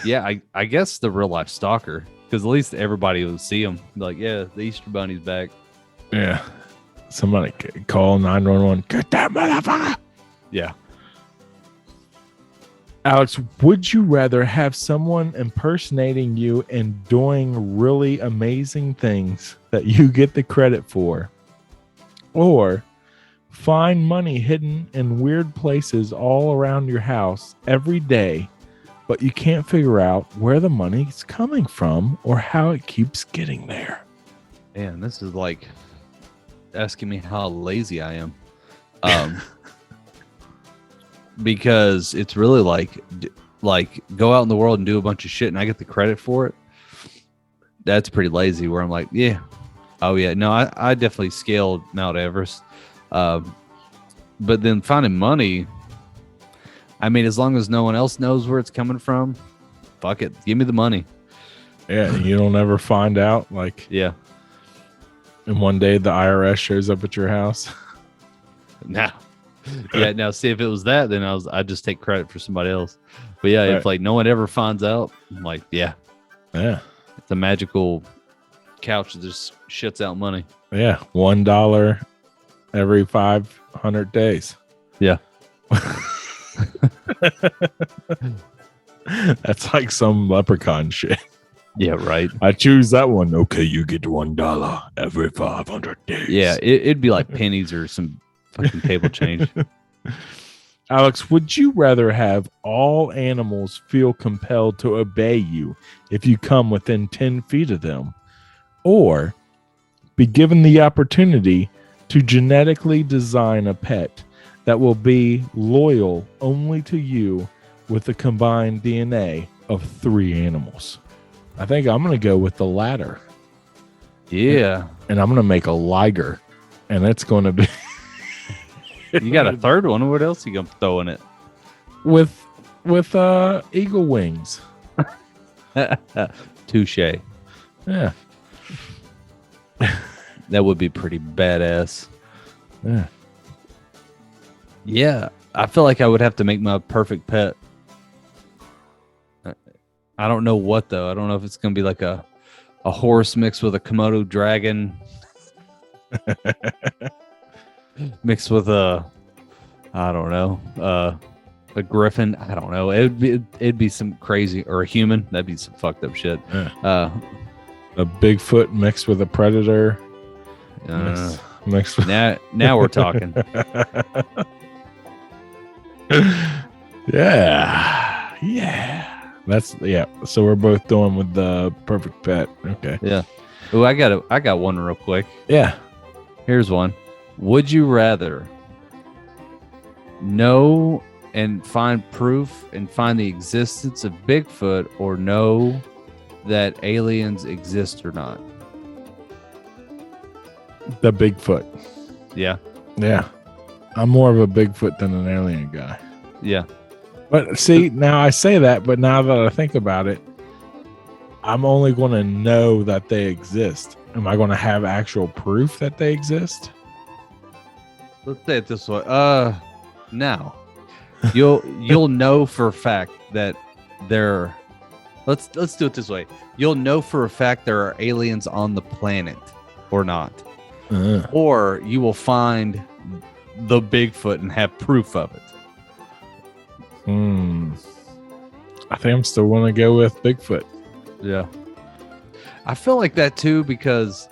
Yeah, I guess the real life stalker, because at least everybody will see him. Like, yeah, the Easter Bunny's back. Yeah. Somebody call 911. Get that motherfucker. Yeah. Alex, would you rather have someone impersonating you and doing really amazing things that you get the credit for, or find money hidden in weird places all around your house every day, but you can't figure out where the money's coming from or how it keeps getting there? Man, this is like asking me how lazy I am. Because it's really like go out in the world and do a bunch of shit and I get the credit for it. That's pretty lazy, where I'm like, yeah. Oh yeah. No, I definitely scaled Mount Everest. But then finding money, I mean, as long as no one else knows where it's coming from, fuck it. Give me the money. Yeah, and you don't ever find out. Like, yeah. And one day the IRS shows up at your house. No. Yeah, now see, if it was that, then I'd just take credit for somebody else. But yeah, if like no one ever finds out, I'm like, yeah. It's a magical couch that just shits out money. Yeah, $1 every 500 days. Yeah. That's like some leprechaun shit. Yeah, right. I choose that one. Okay, you get $1 every 500 days. Yeah, it'd be like pennies or some fucking table change. Alex, would you rather have all animals feel compelled to obey you if you come within 10 feet of them, or be given the opportunity to genetically design a pet that will be loyal only to you with the combined DNA of 3 animals? I think I'm going to go with the latter. Yeah. And I'm going to make a liger, and it's going to be... You got a third one. What else you gonna throw in it? With eagle wings. Touche. Yeah. That would be pretty badass. Yeah. Yeah. I feel like I would have to make my perfect pet. I don't know what though. I don't know if it's gonna be like a horse mixed with a Komodo dragon. Mixed with I don't know, a griffin. I don't know. It'd be some crazy, or a human. That'd be some fucked up shit. Yeah. A Bigfoot mixed with a predator. Mixed with... Now we're talking. Yeah. So we're both doing with the perfect pet. Okay. Yeah. Oh, I got one real quick. Yeah. Here's one. Would you rather know and find proof and find the existence of Bigfoot, or know that aliens exist or not? The Bigfoot. Yeah. Yeah. I'm more of a Bigfoot than an alien guy. Yeah. But see, now I say that, but now that I think about it, I'm only going to know that they exist. Am I going to have actual proof that they exist? Let's say it this way. Now you'll know for a fact that there. Let's do it this way. You'll know for a fact there are aliens on the planet, or not, or you will find the Bigfoot and have proof of it. I think I'm still going to go with Bigfoot. Yeah, I feel like that too, because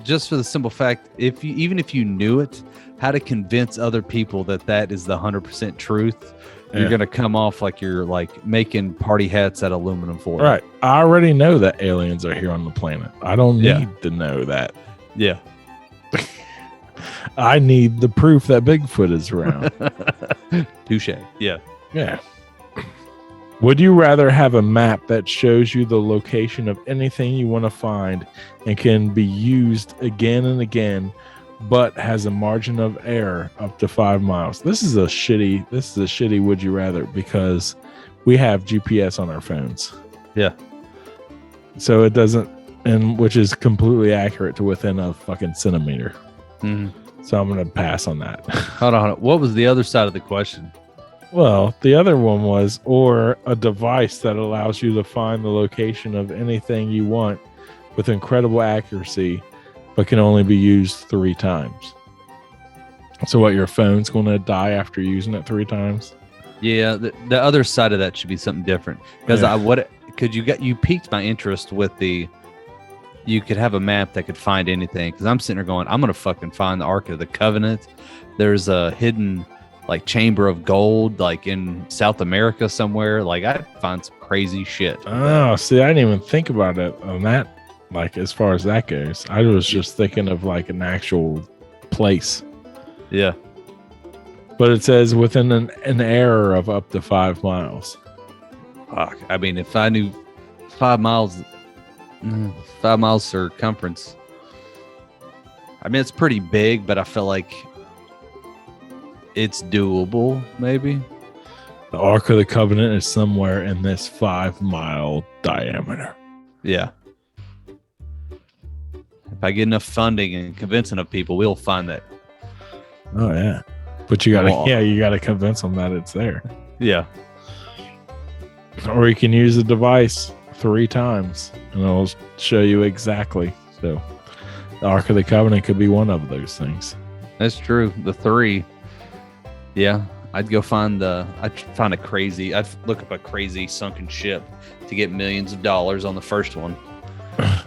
just for the simple fact, even if you knew it, how to convince other people that is the 100% truth, you're going to come off like you're like making party hats out of aluminum foil. Right. I already know that aliens are here on the planet. I don't need to know that. Yeah. I need the proof that Bigfoot is around. Touche. Yeah. Yeah. Would you rather have a map that shows you the location of anything you want to find and can be used again and again, but has a margin of error up to 5 miles. This is a shitty would you rather, because we have GPS on our phones. Yeah. So it doesn't, and which is completely accurate to within a fucking centimeter. So I'm going to pass on that. Hold on. What was the other side of the question? Well, the other one was, or a device that allows you to find the location of anything you want with incredible accuracy, but can only be used 3 times. So what, your phone's going to die after using it 3 times? Yeah, the other side of that should be something different. Because you piqued my interest with you could have a map that could find anything. Because I'm sitting there going, I'm going to fucking find the Ark of the Covenant. There's a hidden like chamber of gold like in South America somewhere. Like I'd find some crazy shit. Oh, see, I didn't even think about it on that. Like as far as that goes, I was just thinking of like an actual place. Yeah. But it says within an error of up to 5 miles. Fuck. I mean, if I knew 5 miles circumference, I mean, it's pretty big, but I feel like it's doable, maybe. The Ark of the Covenant is somewhere in this 5-mile diameter. Yeah. If I get enough funding and convincing of people, we'll find that. Oh yeah, but you gotta convince them that it's there. Yeah. Or you can use the device 3 times, and it'll show you exactly. So, the Ark of the Covenant could be one of those things. That's true. The 3. Yeah, I'd look up a crazy sunken ship to get millions of dollars on the first one,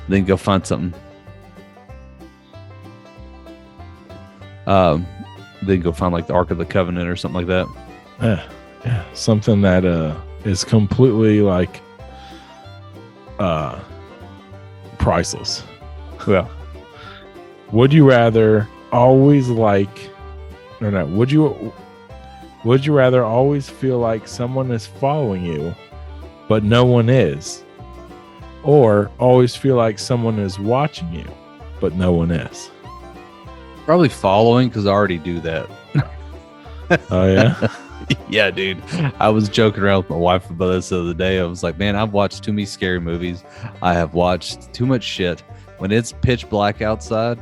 then go find something. Then go find like the Ark of the Covenant or something like that. Yeah, something that is completely like priceless. Well, would you rather always would you rather always feel like someone is following you but no one is, or always feel like someone is watching you but no one is? Probably following, because I already do that. Oh yeah. Yeah, dude. I was joking around with my wife about this the other day. I was like, man, I've watched too many scary movies. I have watched too much shit. When it's pitch black outside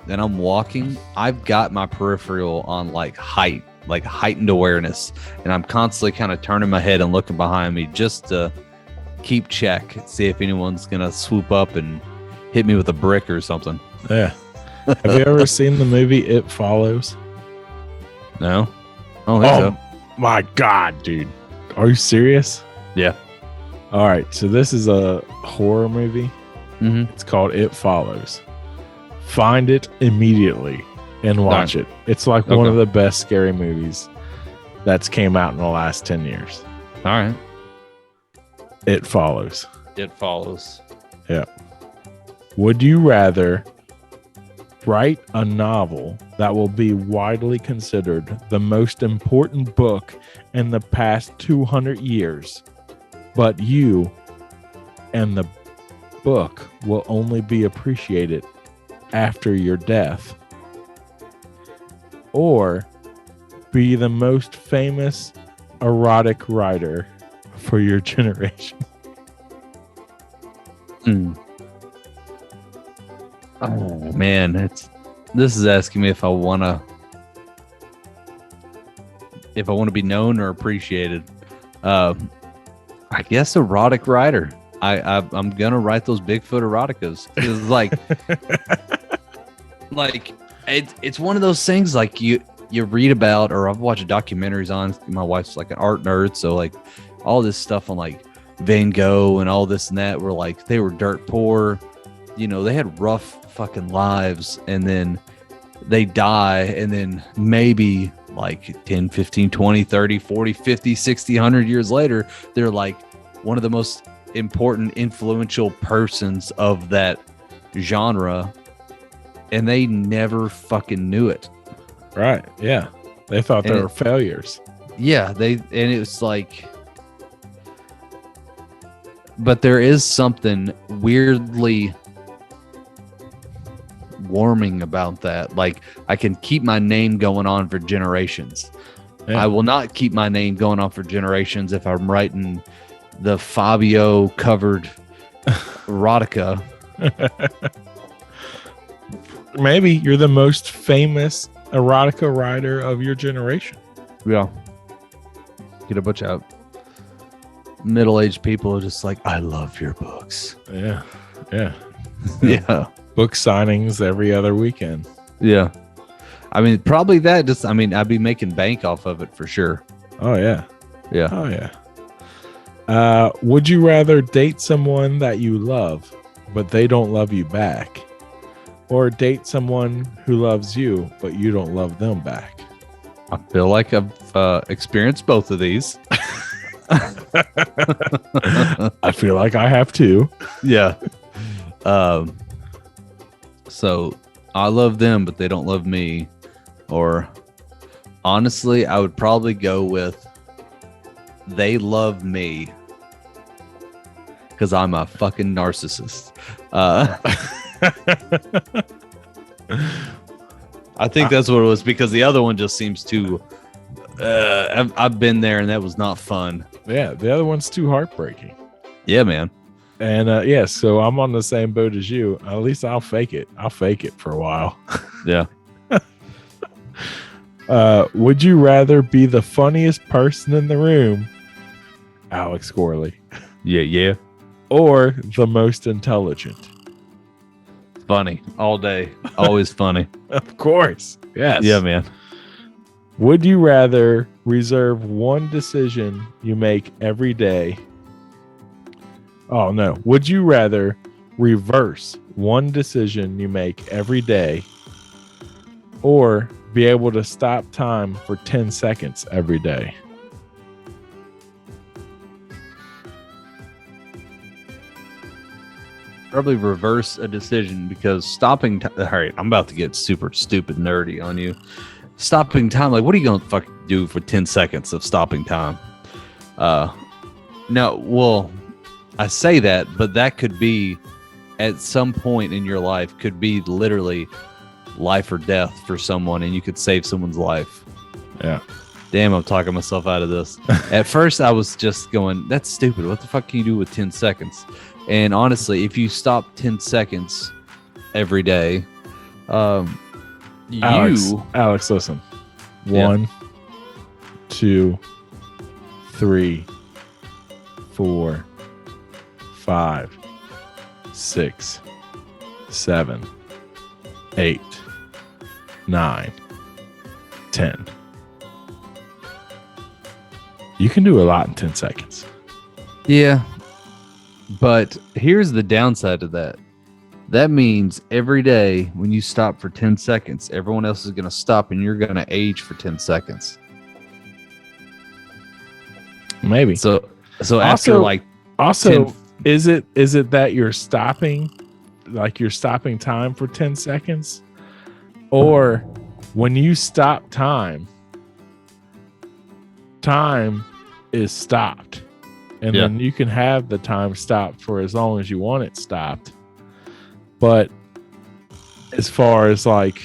and I'm walking, I've got my peripheral on like heightened awareness. And I'm constantly kind of turning my head and looking behind me just to keep check, see if anyone's going to swoop up and hit me with a brick or something. Yeah. Have you ever seen the movie It Follows? No. I don't think so. My God, dude. Are you serious? Yeah. All right. So this is a horror movie. Mm-hmm. It's called It Follows. Find it immediately and watch it. It's like one of the best scary movies that's came out in the last 10 years. All right. It Follows. It Follows. Yeah. Would you rather write a novel that will be widely considered the most important book in the past 200 years, but you and the book will only be appreciated after your death, or be the most famous erotic writer for your generation? Oh man, this is asking me if I want to be known or appreciated. I guess erotic writer. I'm gonna write those Bigfoot eroticas. It's one of those things like you read about, or I've watched documentaries on. My wife's like an art nerd, so like all this stuff on like Van Gogh and all this and that were like they were dirt poor. You know, they had rough fucking lives, and then they die, and then maybe like 10, 15, 20, 30, 40, 50, 60, 100 years later, they're like one of the most important, influential persons of that genre, and they never fucking knew it. Right. Yeah. They thought they were failures. Yeah. And it was like, but there is something weirdly warming about that. Like I can keep my name going on for generations. Yeah. I will not keep my name going on for generations if I'm writing the Fabio covered erotica. Maybe you're the most famous erotica writer of your generation. Yeah. Get a bunch of middle-aged people just like, I love your books. Yeah. Yeah. Yeah. Book signings every other weekend. Yeah. I mean, probably that just, I mean, I'd be making bank off of it for sure. Oh, yeah. Yeah. Oh, yeah. Would you rather date someone that you love, but they don't love you back? Or date someone who loves you, but you don't love them back? I feel like I've experienced both of these. I feel like I have too. Yeah. So I love them, but they don't love me. Or honestly, I would probably go with they love me because I'm a fucking narcissist. I think that's what it was, because the other one just seems too I've been there and that was not fun. Yeah, the other one's too heartbreaking. Yeah, man. And yeah, so I'm on the same boat as you. At least I'll fake it. I'll fake it for a while. Yeah. Would you rather be the funniest person in the room, Alex Gorley, Yeah. or the most intelligent? Funny all day. Always funny. Of course. Yes. Yeah, man. Would you rather reserve one decision you make every day? Oh, no. Would you rather reverse one decision you make every day, or be able to stop time for 10 seconds every day? Probably reverse a decision, because stopping time. All right, I'm about to get super stupid nerdy on you. Stopping time, like, what are you gonna fucking do for 10 seconds of stopping time? No, well, I say that, but that could be at some point in your life, could be literally life or death for someone, and you could save someone's life. Yeah. Damn, I'm talking myself out of this. At first, I was just going, that's stupid. What the fuck can you do with 10 seconds? And honestly, if you stop 10 seconds every day, Alex, listen. 1, 2, 3, 4, 5, 6, 7, 8, 9, 10. You can do a lot in 10 seconds. Yeah. But here's the downside to that. That means every day when you stop for 10 seconds, everyone else is going to stop and you're going to age for 10 seconds. Maybe. So after like also 10, is it that you're stopping, like you're stopping time for 10 seconds, or when you stop time is stopped, and then you can have the time stopped for as long as you want it stopped. But as far as like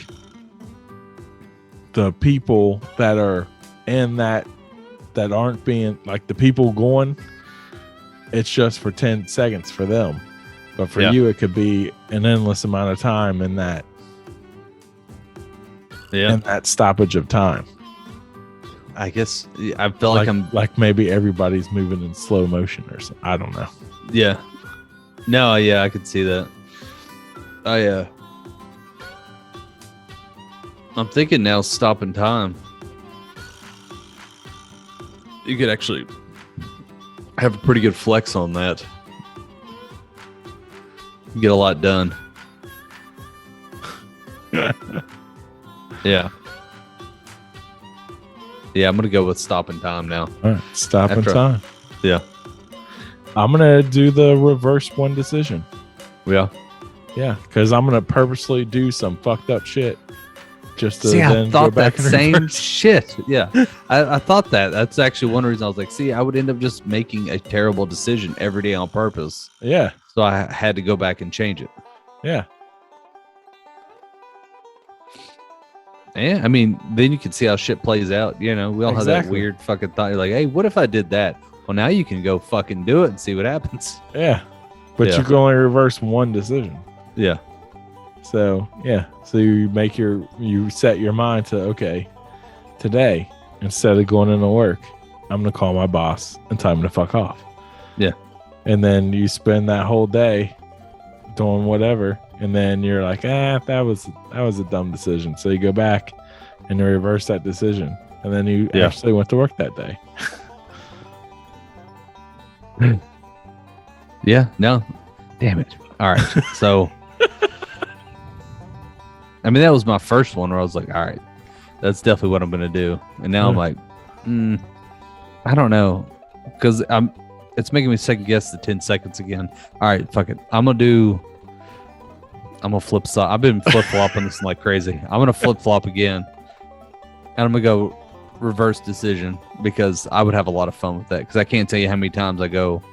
the people that are in that aren't being, like, the people going, it's just for 10 seconds for them. But for you, it could be an endless amount of time in that stoppage of time. I guess I feel like I'm like maybe everybody's moving in slow motion or something. I don't know. Yeah. No, yeah, I could see that. I'm thinking now, stopping time. You could actually have a pretty good flex on that. Get a lot done. Yeah. Yeah, I'm gonna go with stopping time now. All right, stopping time. Yeah. I'm gonna do the reverse one decision. Yeah. Yeah, because I'm gonna purposely do some fucked up shit just to see, then I thought go back that and same reverse. shit. Yeah, I thought that. That's actually one reason I was like, see, I would end up just making a terrible decision every day on purpose. Yeah. So I had to go back and change it. Yeah. Yeah, I mean, then you can see how shit plays out. You know, we all have that Exactly. weird fucking thought. You're like, hey, what if I did that? Well, now you can go fucking do it and see what happens. Yeah. But Yeah. you can only reverse one decision. Yeah. So, yeah. So you set your mind to, okay, today, instead of going into work, I'm going to call my boss and tell him to fuck off. Yeah. And then you spend that whole day doing whatever. And then you're like, that was a dumb decision. So you go back and you reverse that decision. And then you actually went to work that day. Yeah. No. Damn it. All right. So, I mean, that was my first one where I was like, all right, that's definitely what I'm going to do. And now I'm like, I don't know. Because it's making me second guess the 10 seconds again. All right, fuck it. I'm going to flip flop. I've been flip flopping this like crazy. I'm going to flip flop again. And I'm going to go reverse decision because I would have a lot of fun with that. Because I can't tell you how many times I go,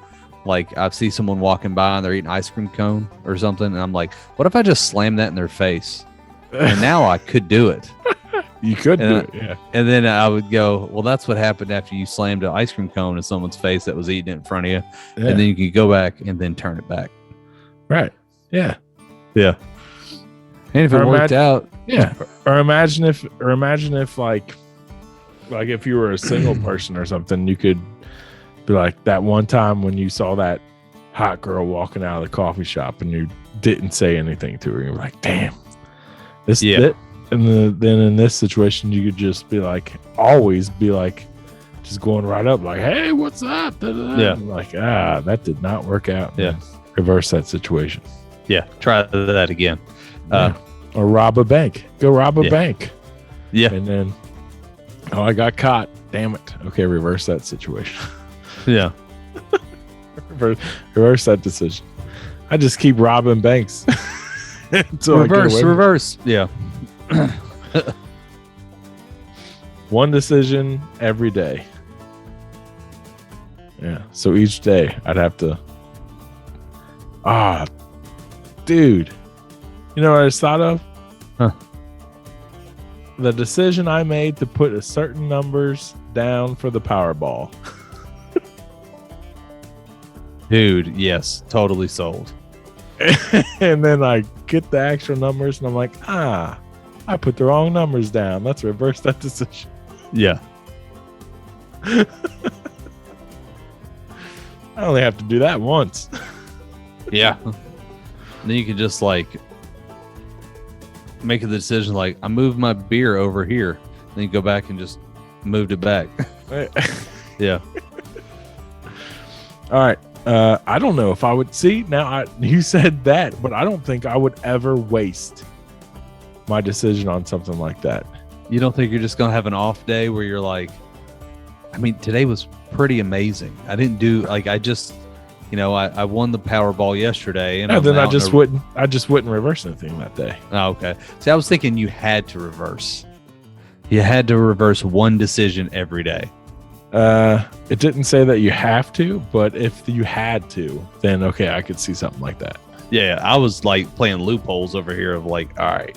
like, I see someone walking by and they're eating ice cream cone or something. And I'm like, what if I just slam that in their face? And now I could do it. You could do it, yeah. And then I would go, well, that's what happened after you slammed an ice cream cone in someone's face that was eating it in front of you. Yeah. And then you could go back and then turn it back. Right. Yeah. Yeah. And if it worked out. Yeah. Or imagine if like if you were a single person or something, you could be like that one time when you saw that hot girl walking out of the coffee shop and you didn't say anything to her. You're like, damn. This is it. And then in this situation, you could just be like, always be like, just going right up, like, hey, what's up? Da-da-da. Yeah. And like, that did not work out. Yeah. Reverse that situation. Yeah. Try that again. Or rob a bank. Go rob a bank. Yeah. And then, I got caught. Damn it. Okay, reverse that situation. Yeah. reverse that decision. I just keep robbing banks. Reverse. Yeah. One decision every day. Yeah. So each day I'd have to. Dude. You know what I just thought of? Huh. The decision I made to put a certain numbers down for the Powerball. Dude, yes. Totally sold. And then I get the actual numbers and I'm like, I put the wrong numbers down. Let's reverse that decision. Yeah. I only have to do that once. Yeah. Then you can just like make a decision like, I moved my beer over here. Then you go back and just moved it back. Yeah. All right. I don't know if I would see now. You said that, but I don't think I would ever waste my decision on something like that. You don't think you're just going to have an off day where you're like, I mean, today was pretty amazing. I didn't do like, I just, I won the Powerball yesterday. And then I just wouldn't reverse anything that day. Oh, okay. See, I was thinking you had to reverse. You had to reverse one decision every day. It didn't say that you have to, but if you had to, then okay, I could see something like that. Yeah, I was like playing loopholes over here of like, all right,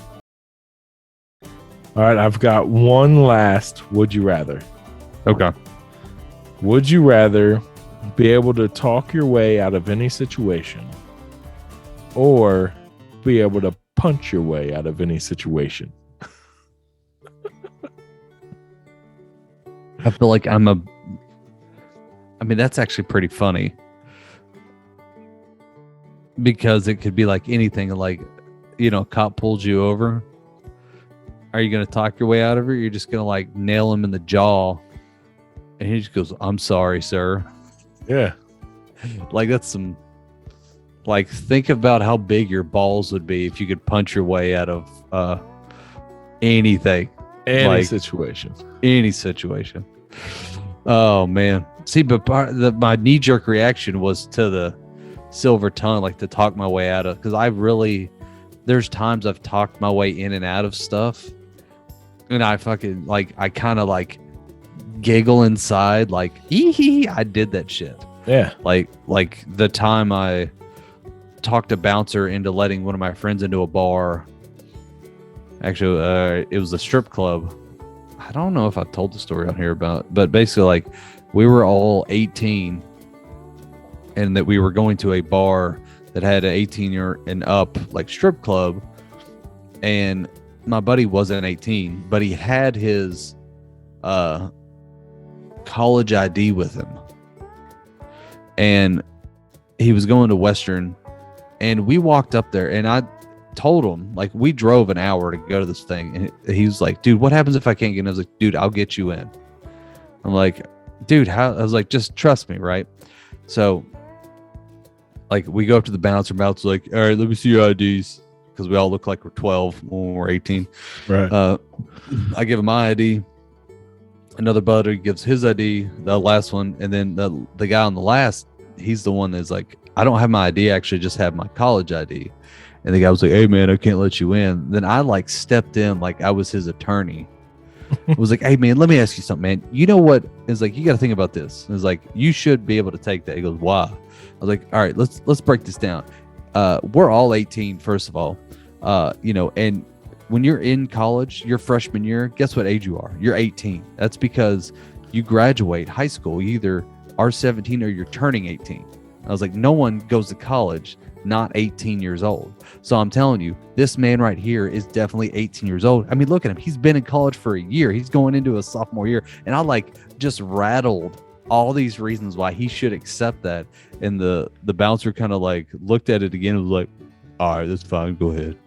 I've got one last would you rather. Okay. Would you rather be able to talk your way out of any situation or be able to punch your way out of any situation? I feel like I mean, that's actually pretty funny because it could be like anything. Like, a cop pulls you over. Are you going to talk your way out of it? You're just going to like nail him in the jaw. And he just goes, I'm sorry, sir. Yeah. Like that's some, like, think about how big your balls would be if you could punch your way out of anything. Any situation. Oh man. See, but my knee-jerk reaction was to the silver tongue, like to talk my way out of, because there's times I've talked my way in and out of stuff, and I fucking like, I kind of like giggle inside, like, I did that shit. Yeah. Like the time I talked a bouncer into letting one of my friends into a bar, Actually, it was a strip club. I don't know if I told the story on here but basically, like, we were all 18, and that we were going to a bar that had an 18 and up, like, strip club, and my buddy wasn't 18, but he had his college ID with him, and he was going to Western, and we walked up there, and I told him, like, we drove an hour to go to this thing, and he was like, dude, what happens if I can't get in? I was like, dude, I'll get you in. I'm like, dude, how? I was like, just trust me, right? So, like, we go up to the bouncer. Bouncer's like, all right, let me see your IDs, because we all look like we're 12 when we're 18. Right. I give him my ID. Another buddy gives his ID, the last one, and then the guy on the last, he's the one that's like, I don't have my ID, I actually just have my college ID. And the guy was like, hey man, I can't let you in. Then I, like, stepped in like I was his attorney. I was like, hey man, let me ask you something, man. You know what? It's like, you got to think about this. It's like, you should be able to take that. He goes, why? I was like, all right, let's break this down. We're all 18, first of all. And when you're in college, your freshman year, guess what age you are? You're 18. That's because you graduate high school. You either are 17 or you're turning 18. I was like, no one goes to college not 18 years old. So I'm telling you, this man right here is definitely 18 years old. I mean, look at him. He's been in college for a year. He's going into a sophomore year. And I, like, just rattled all these reasons why he should accept that. And the bouncer kind of, like, looked at it again and was like, all right, that's fine. Go ahead.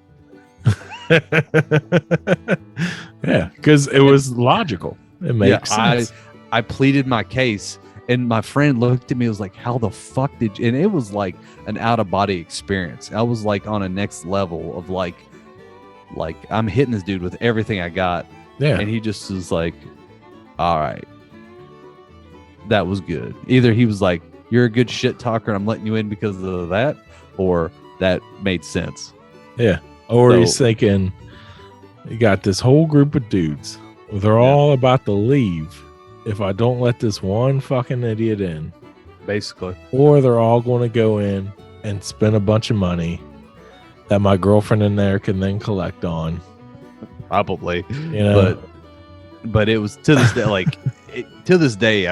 Yeah, because it was logical. It makes sense. I pleaded my case, and my friend looked at me and was like, how the fuck did you? And it was like an out-of-body experience. I was, like, on a next level of, like I'm hitting this dude with everything I got. Yeah. And he just was like, all right, that was good. Either he was like, you're a good shit talker and I'm letting you in because of that, or that made sense. Yeah. Or he's thinking, you got this whole group of dudes. They're all about to leave if I don't let this one fucking idiot in. Basically. Or they're all going to go in and spend a bunch of money that my girlfriend in there can then collect on. Probably. You know? But it was to this day, like, to this day,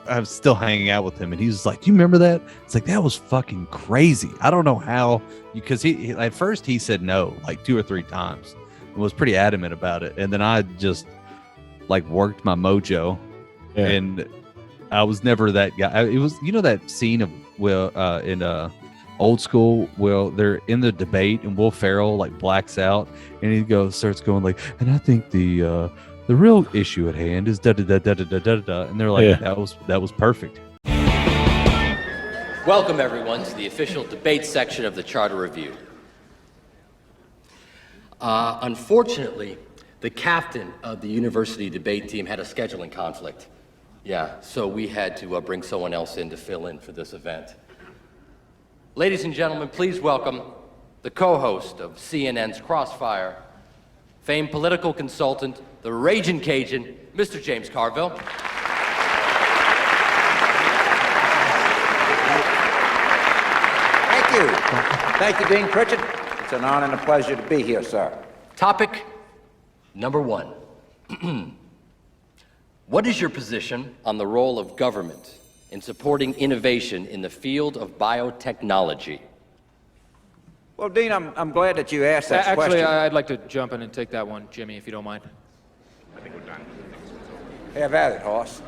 I'm still hanging out with him, and he was like, do you remember that? It's like, that was fucking crazy. I don't know how, because he at first he said no like 2 or 3 times and was pretty adamant about it. And then I just, like, worked my mojo. Yeah. And I was never that guy. It was, you know, that scene of in Old School, they're in the debate and Will Ferrell, like, blacks out and he starts going like, and I think the real issue at hand is da da da da da da da da, and they're like, yeah. that was perfect. Welcome everyone to the official debate section of the Charter Review. Unfortunately, the captain of the university debate team had a scheduling conflict. Yeah, so we had to bring someone else in to fill in for this event. Ladies and gentlemen, please welcome the co-host of CNN's Crossfire, famed political consultant, the Ragin' Cajun, Mr. James Carville. Thank you. Thank you, Dean Pritchett. It's an honor and a pleasure to be here, sir. Topic number 1. What is your position on the role of government in supporting innovation in the field of biotechnology? Well, Dean, I'm glad that you asked that question. Actually, I'd like to jump in and take that one, Jimmy, if you don't mind. I think we're done. Have at it, Hoss.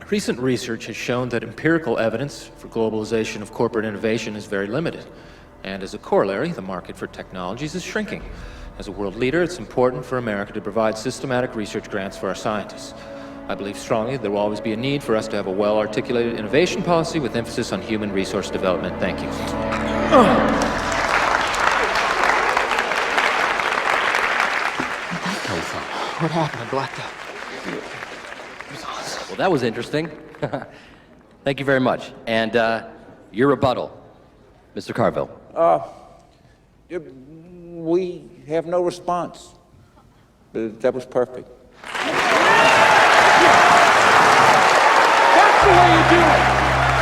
Recent research has shown that empirical evidence for globalization of corporate innovation is very limited. And as a corollary, the market for technologies is shrinking. As a world leader, it's important for America to provide systematic research grants for our scientists. I believe strongly that there will always be a need for us to have a well-articulated innovation policy with emphasis on human resource development. Thank you. Where'd that come from? What happened? I blacked out. Well, that was interesting. Thank you very much. And your rebuttal, Mr. Carville. We have no response. That was perfect. the way you do it.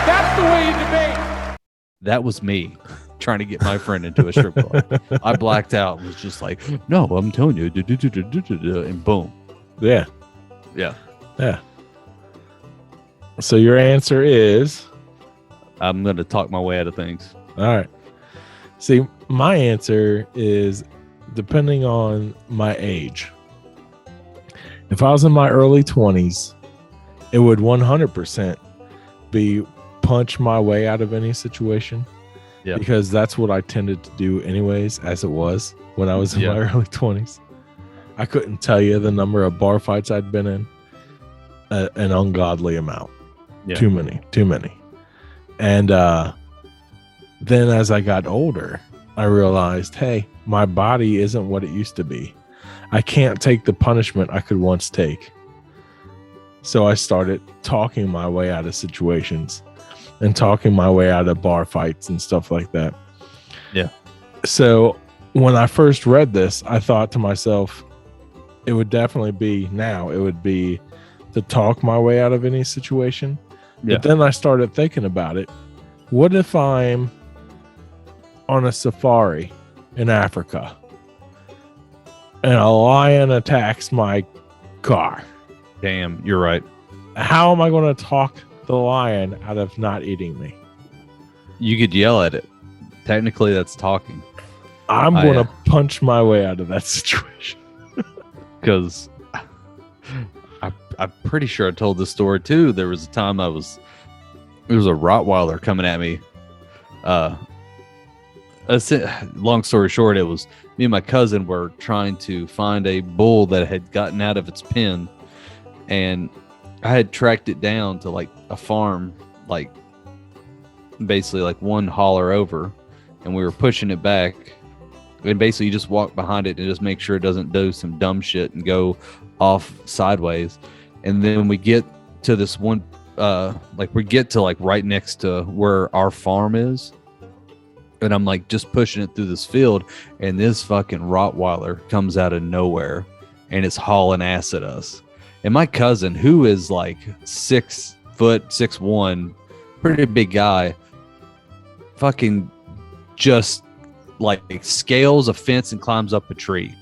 That's the way you debate. That was me trying to get my friend into a strip club. I blacked out and was just like, no, I'm telling you, and boom. Yeah. Yeah. Yeah. So your answer is? I'm going to talk my way out of things. All right. See, my answer is depending on my age. If I was in my early 20s, it would 100% be punch my way out of any situation. Yeah. Because that's what I tended to do anyways, as it was when I was in my early 20s. I couldn't tell you the number of bar fights I'd been in. An ungodly amount. Yeah. Too many. And then as I got older, I realized, hey, my body isn't what it used to be. I can't take the punishment I could once take. So I started talking my way out of situations and talking my way out of bar fights and stuff like that. Yeah. So when I first read this, I thought to myself, it would definitely be to talk my way out of any situation. Yeah. But then I started thinking about it. What if I'm on a safari in Africa and a lion attacks my car? Damn, you're right. How am I going to talk the lion out of not eating me? You could yell at it. Technically, that's talking. I'm going to punch my way out of that situation. Because I'm pretty sure I told this story too. There was a time there was a Rottweiler coming at me. Long story short, it was me and my cousin were trying to find a bull that had gotten out of its pen, and I had tracked it down to like a farm, like basically like one holler over, and we were pushing it back. And basically you just walk behind it and just make sure it doesn't do some dumb shit and go off sideways. And then we get to this one, we get to like right next to where our farm is. And I'm like just pushing it through this field, and this fucking Rottweiler comes out of nowhere and is hauling ass at us. And my cousin, who is like 6 foot 6'1", pretty big guy, fucking just like scales a fence and climbs up a tree.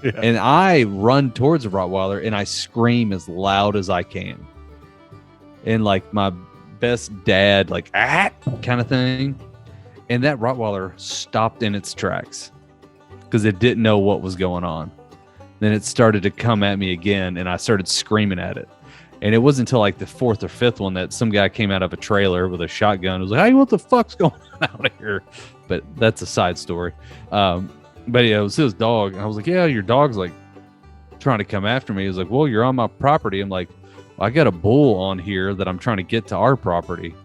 Yeah. And I run towards the Rottweiler and I scream as loud as I can. And like my best dad, like, kind of thing. And that Rottweiler stopped in its tracks because it didn't know what was going on. Then it started to come at me again, and I started screaming at it. And it wasn't until like the 4th or 5th one that some guy came out of a trailer with a shotgun. It was like, hey, what the fuck's going on out here? But that's a side story. But yeah, it was his dog. And I was like, yeah, your dog's like trying to come after me. He was like, well, you're on my property. I'm like, well, I got a bull on here that I'm trying to get to our property.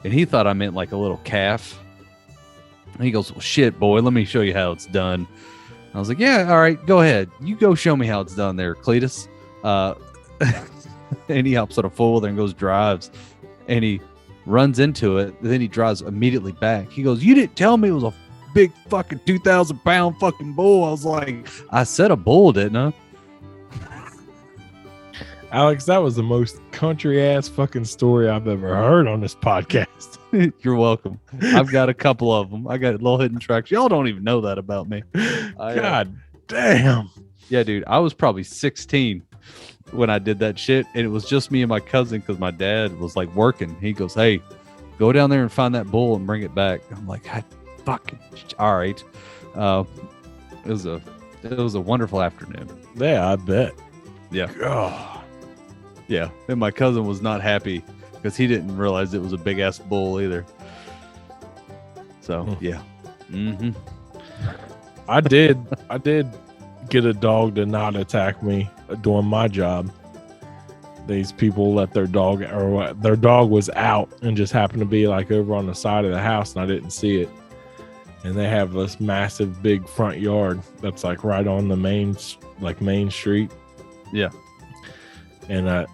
And he thought I meant like a little calf. And he goes, well, shit, boy, let me show you how it's done. I was like, yeah, all right, go ahead. You go show me how it's done there, Cletus. And he hops on a four-wheeler and goes drives. And he runs into it. And then he drives immediately back. He goes, you didn't tell me it was a big fucking 2,000-pound fucking bull. I was like, I said a bull, didn't I? Alex, that was the most country-ass fucking story I've ever heard on this podcast. You're welcome. I've got a couple of them. I got little hidden tracks. Y'all don't even know that about me. God damn. Yeah, dude. I was probably 16 when I did that shit. And it was just me and my cousin because my dad was like working. He goes, hey, go down there and find that bull and bring it back. I'm like, God, fucking all right. It was a wonderful afternoon. Yeah, I bet. Yeah. God. Yeah. And my cousin was not happy because he didn't realize it was a big ass bull either. So yeah. Mm-hmm. I did get a dog to not attack me doing my job. These people let their dog, or their dog was out and just happened to be like over on the side of the house, and I didn't see it. And they have this massive big front yard that's like right on the main street. Yeah. And I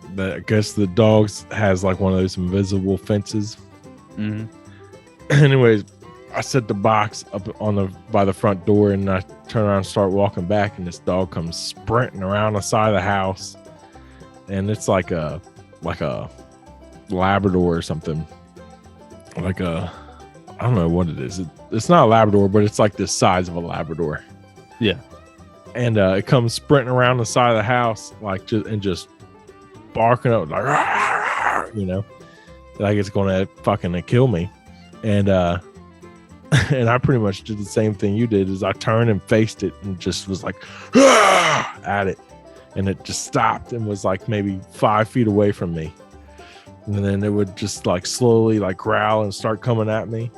guess the dogs has like one of those invisible fences. Mm-hmm. Anyways, I set the box up by the front door, and I turn around and start walking back, and this dog comes sprinting around the side of the house and it's like a Labrador or something. I don't know what it is. It's not a Labrador, but it's like the size of a Labrador. Yeah. And it comes sprinting around the side of the house, just barking up like, like it's going to fucking kill me. And and I pretty much did the same thing you did. Is I turned and faced it and just was like at it, and it just stopped and was like maybe 5 feet away from me. And then it would just like slowly like growl and start coming at me.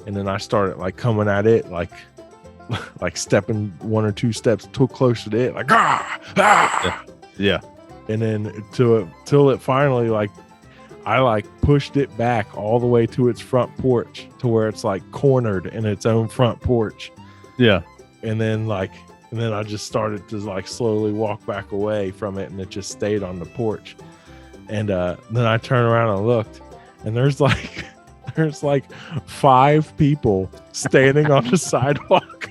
And then I started like coming at it, like stepping 1 or 2 steps too close to it, like Yeah. And then till it finally like I like pushed it back all the way to its front porch to where it's like cornered in its own front porch. Yeah. And then I just started to like slowly walk back away from it, and it just stayed on the porch. And then I turned around and looked, and there's like 5 people standing on the sidewalk.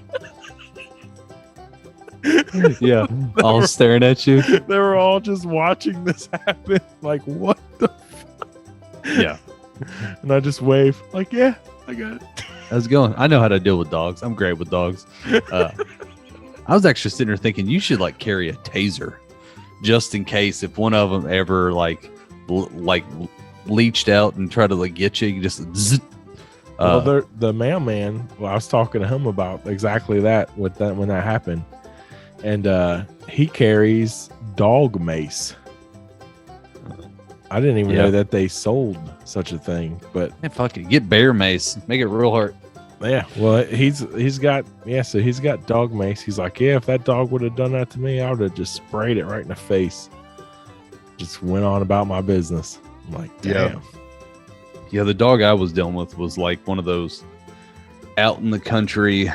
Yeah, all staring at you. They were all just watching this happen. Like, what the fuck? Yeah. And I just wave, like, yeah, I got it. How's it going? I know how to deal with dogs. I'm great with dogs. I was actually sitting there thinking you should like carry a taser just in case if one of them ever like leached out and try to like get you, you just zzz. Well, the mailman, I was talking to him about exactly that when that happened. And he carries dog mace. I didn't even know that they sold such a thing, but fucking get bear mace, make it real hard. Yeah, well, he's got dog mace. He's like, yeah, if that dog would have done that to me, I would have just sprayed it right in the face. Just went on about my business. I'm like, damn. Yeah, the dog I was dealing with was like one of those out in the country,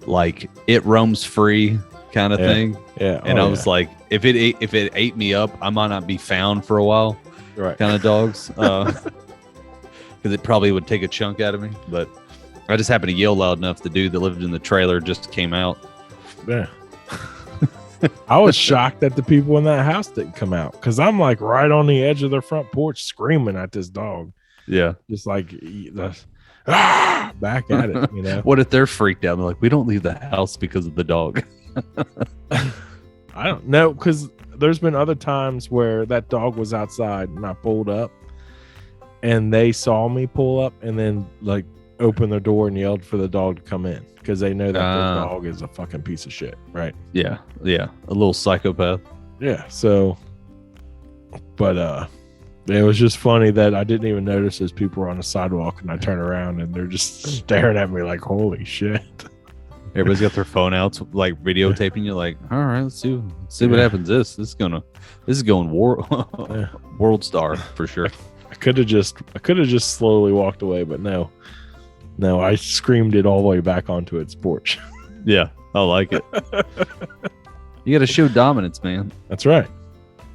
like it roams free kind of thing. Yeah. And I was like, if it ate me up, I might not be found for a while. Right. Kind of dogs. Because it probably would take a chunk out of me. But I just happened to yell loud enough. The dude that lived in the trailer just came out. Yeah. I was shocked that the people in that house didn't come out, because I'm like right on the edge of their front porch screaming at this dog. Yeah. Just like back at it, you know. What if they're freaked out? They're like, we don't leave the house because of the dog. I don't know, because there's been other times where that dog was outside and I pulled up and they saw me pull up and then like opened their door and yelled for the dog to come in, because they know that their dog is a fucking piece of shit, right? Yeah. A little psychopath. Yeah. So, but it was just funny that I didn't even notice as people were on the sidewalk, and I turn around and they're just staring at me like, holy shit. Everybody's got their phone out, like videotaping you. Like, all right, let's see what happens. This is going world star for sure. I could have just slowly walked away, but no, I screamed it all the way back onto its porch. Yeah, I like it. You got to show dominance, man. That's right.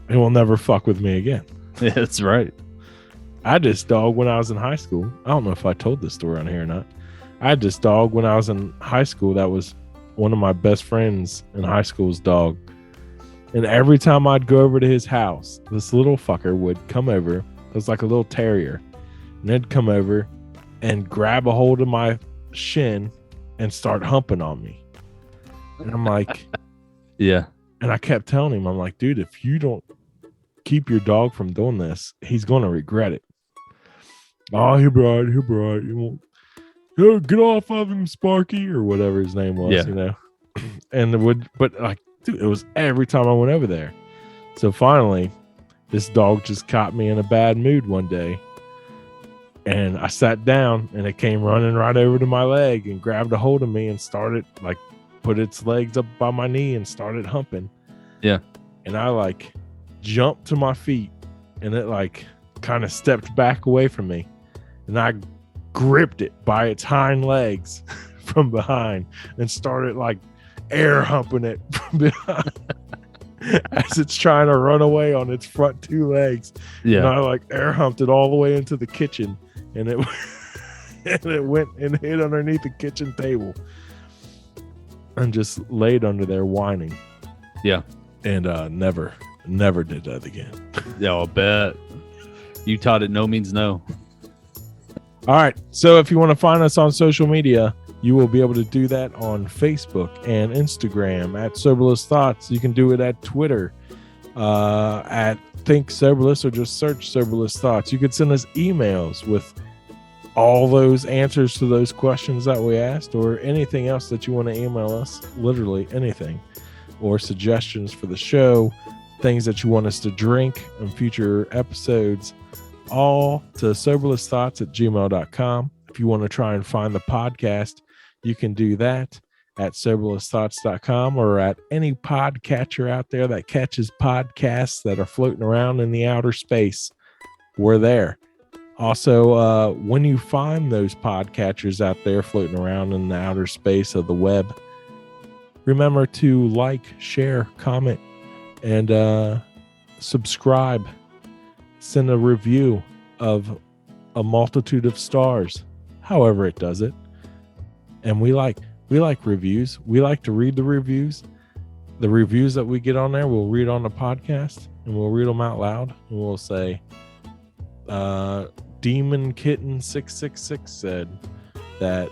It will never fuck with me again. Yeah, that's right. I had this dog when I was in high school. I don't know if I told this story on here or not. I had this dog when I was in high school that was one of my best friends in high school's dog. And every time I'd go over to his house, this little fucker would come over. It was like a little terrier. And they'd come over and grab a hold of my shin and start humping on me. And I'm like, yeah. And I kept telling him, I'm like, dude, if you don't keep your dog from doing this, he's going to regret it. Oh, he'll be all right. He won't. Get off of him, Sparky, or whatever his name was, you know. And but like, dude, it was every time I went over there. So finally, this dog just caught me in a bad mood one day. And I sat down and it came running right over to my leg and grabbed a hold of me and started like put its legs up by my knee and started humping. Yeah. And I like jumped to my feet and it like kind of stepped back away from me. And I gripped it by its hind legs from behind and started like air humping it from behind as it's trying to run away on its front 2 legs. Yeah. And I like air humped it all the way into the kitchen, and it went and hid underneath the kitchen table and just laid under there whining. Yeah. And never Never did that again. Yeah, I'll bet. You taught it no means no. All right. So if you want to find us on social media, you will be able to do that on Facebook and Instagram at Soberless Thoughts. You can do it at Twitter at Think Soberless, or just search Soberless Thoughts. You could send us emails with all those answers to those questions that we asked, or anything else that you want to email us, literally anything, or suggestions for the show, things that you want us to drink in future episodes, all to soberlessthoughts@gmail.com. If you want to try and find the podcast, you can do that at soberlessthoughts.com, or at any podcatcher out there that catches podcasts that are floating around in the outer space. We're there. Also, when you find those podcatchers out there floating around in the outer space of the web, remember to like, share, comment, and subscribe. Send a review of a multitude of stars, however it does it. And we like reviews. We like to read the reviews. The reviews that we get on there, we'll read on the podcast, and we'll read them out loud, and we'll say, Demon Kitten 666 said that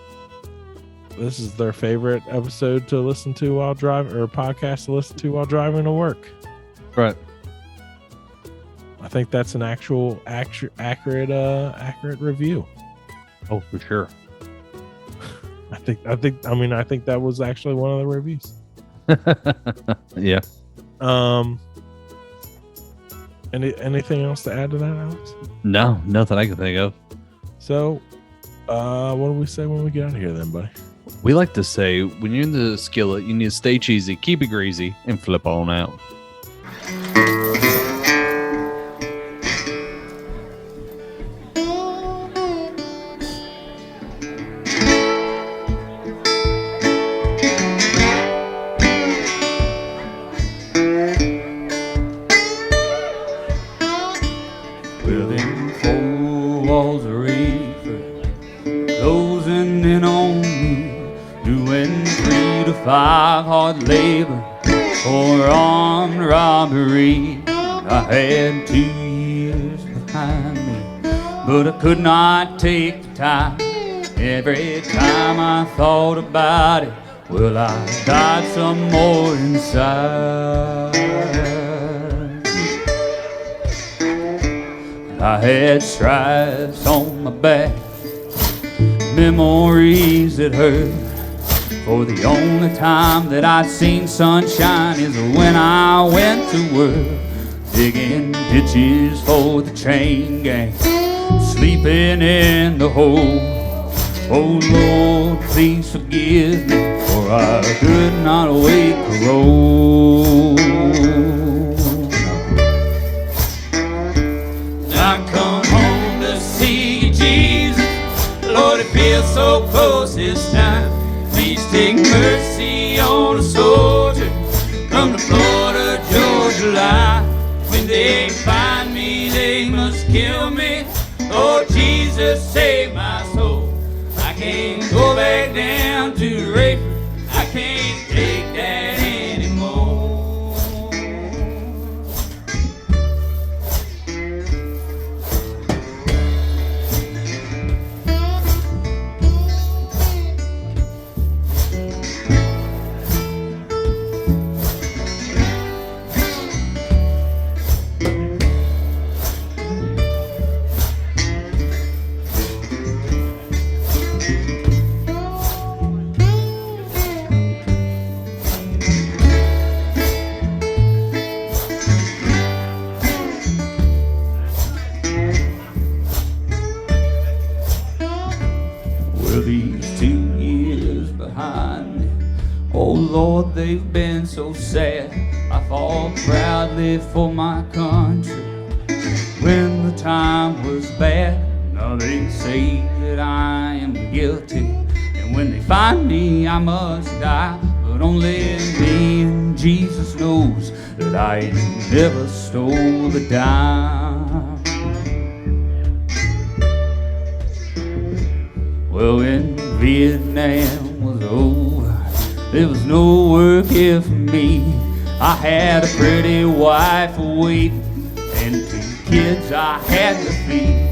this is their favorite episode to listen to while driving, or podcast to listen to while driving to work. Right. I think that's an actual accurate review. Oh, for sure. I think that was actually one of the reviews. Yeah. Anything else to add to that, Alex? No, nothing I can think of. So, what do we say when we get out of here then, buddy? We like to say, when you're in the skillet, you need to stay cheesy, keep it greasy, and flip on out. Hard labor or armed robbery. I had 2 years behind me, but I could not take the time. Every time I thought about it, well, I died some more inside. I had stripes on my back, memories that hurt. For the only time that I'd seen sunshine is when I went to work, digging ditches for the chain gang, sleeping in the hole. Oh Lord, please forgive me, for I could not wake a roll. I come home to see you, Jesus. Lord, it feels so close this time. Please take mercy on a soldier from the Florida, Georgia line. When they find me, they must kill me. Oh, Jesus, save my soul. I can't go back down to rape. I can't take that anymore. Lord, they've been so sad. I fought proudly for my country when the time was bad. Now they say that I am guilty, and when they find me I must die. But only me and Jesus knows that I never stole a dime. Well, when Vietnam was over, there was no work here for me. I had a pretty wife waiting and 2 kids I had to feed.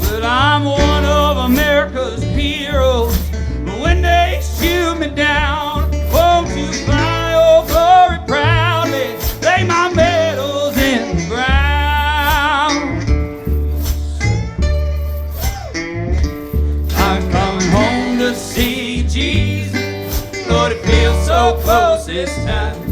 But I'm one of America's heroes. But when they shoot me down, won't you fly, oh glory, proudly lay my medals in the ground. I'm coming home to see Jesus. Lord, it feels so close this time.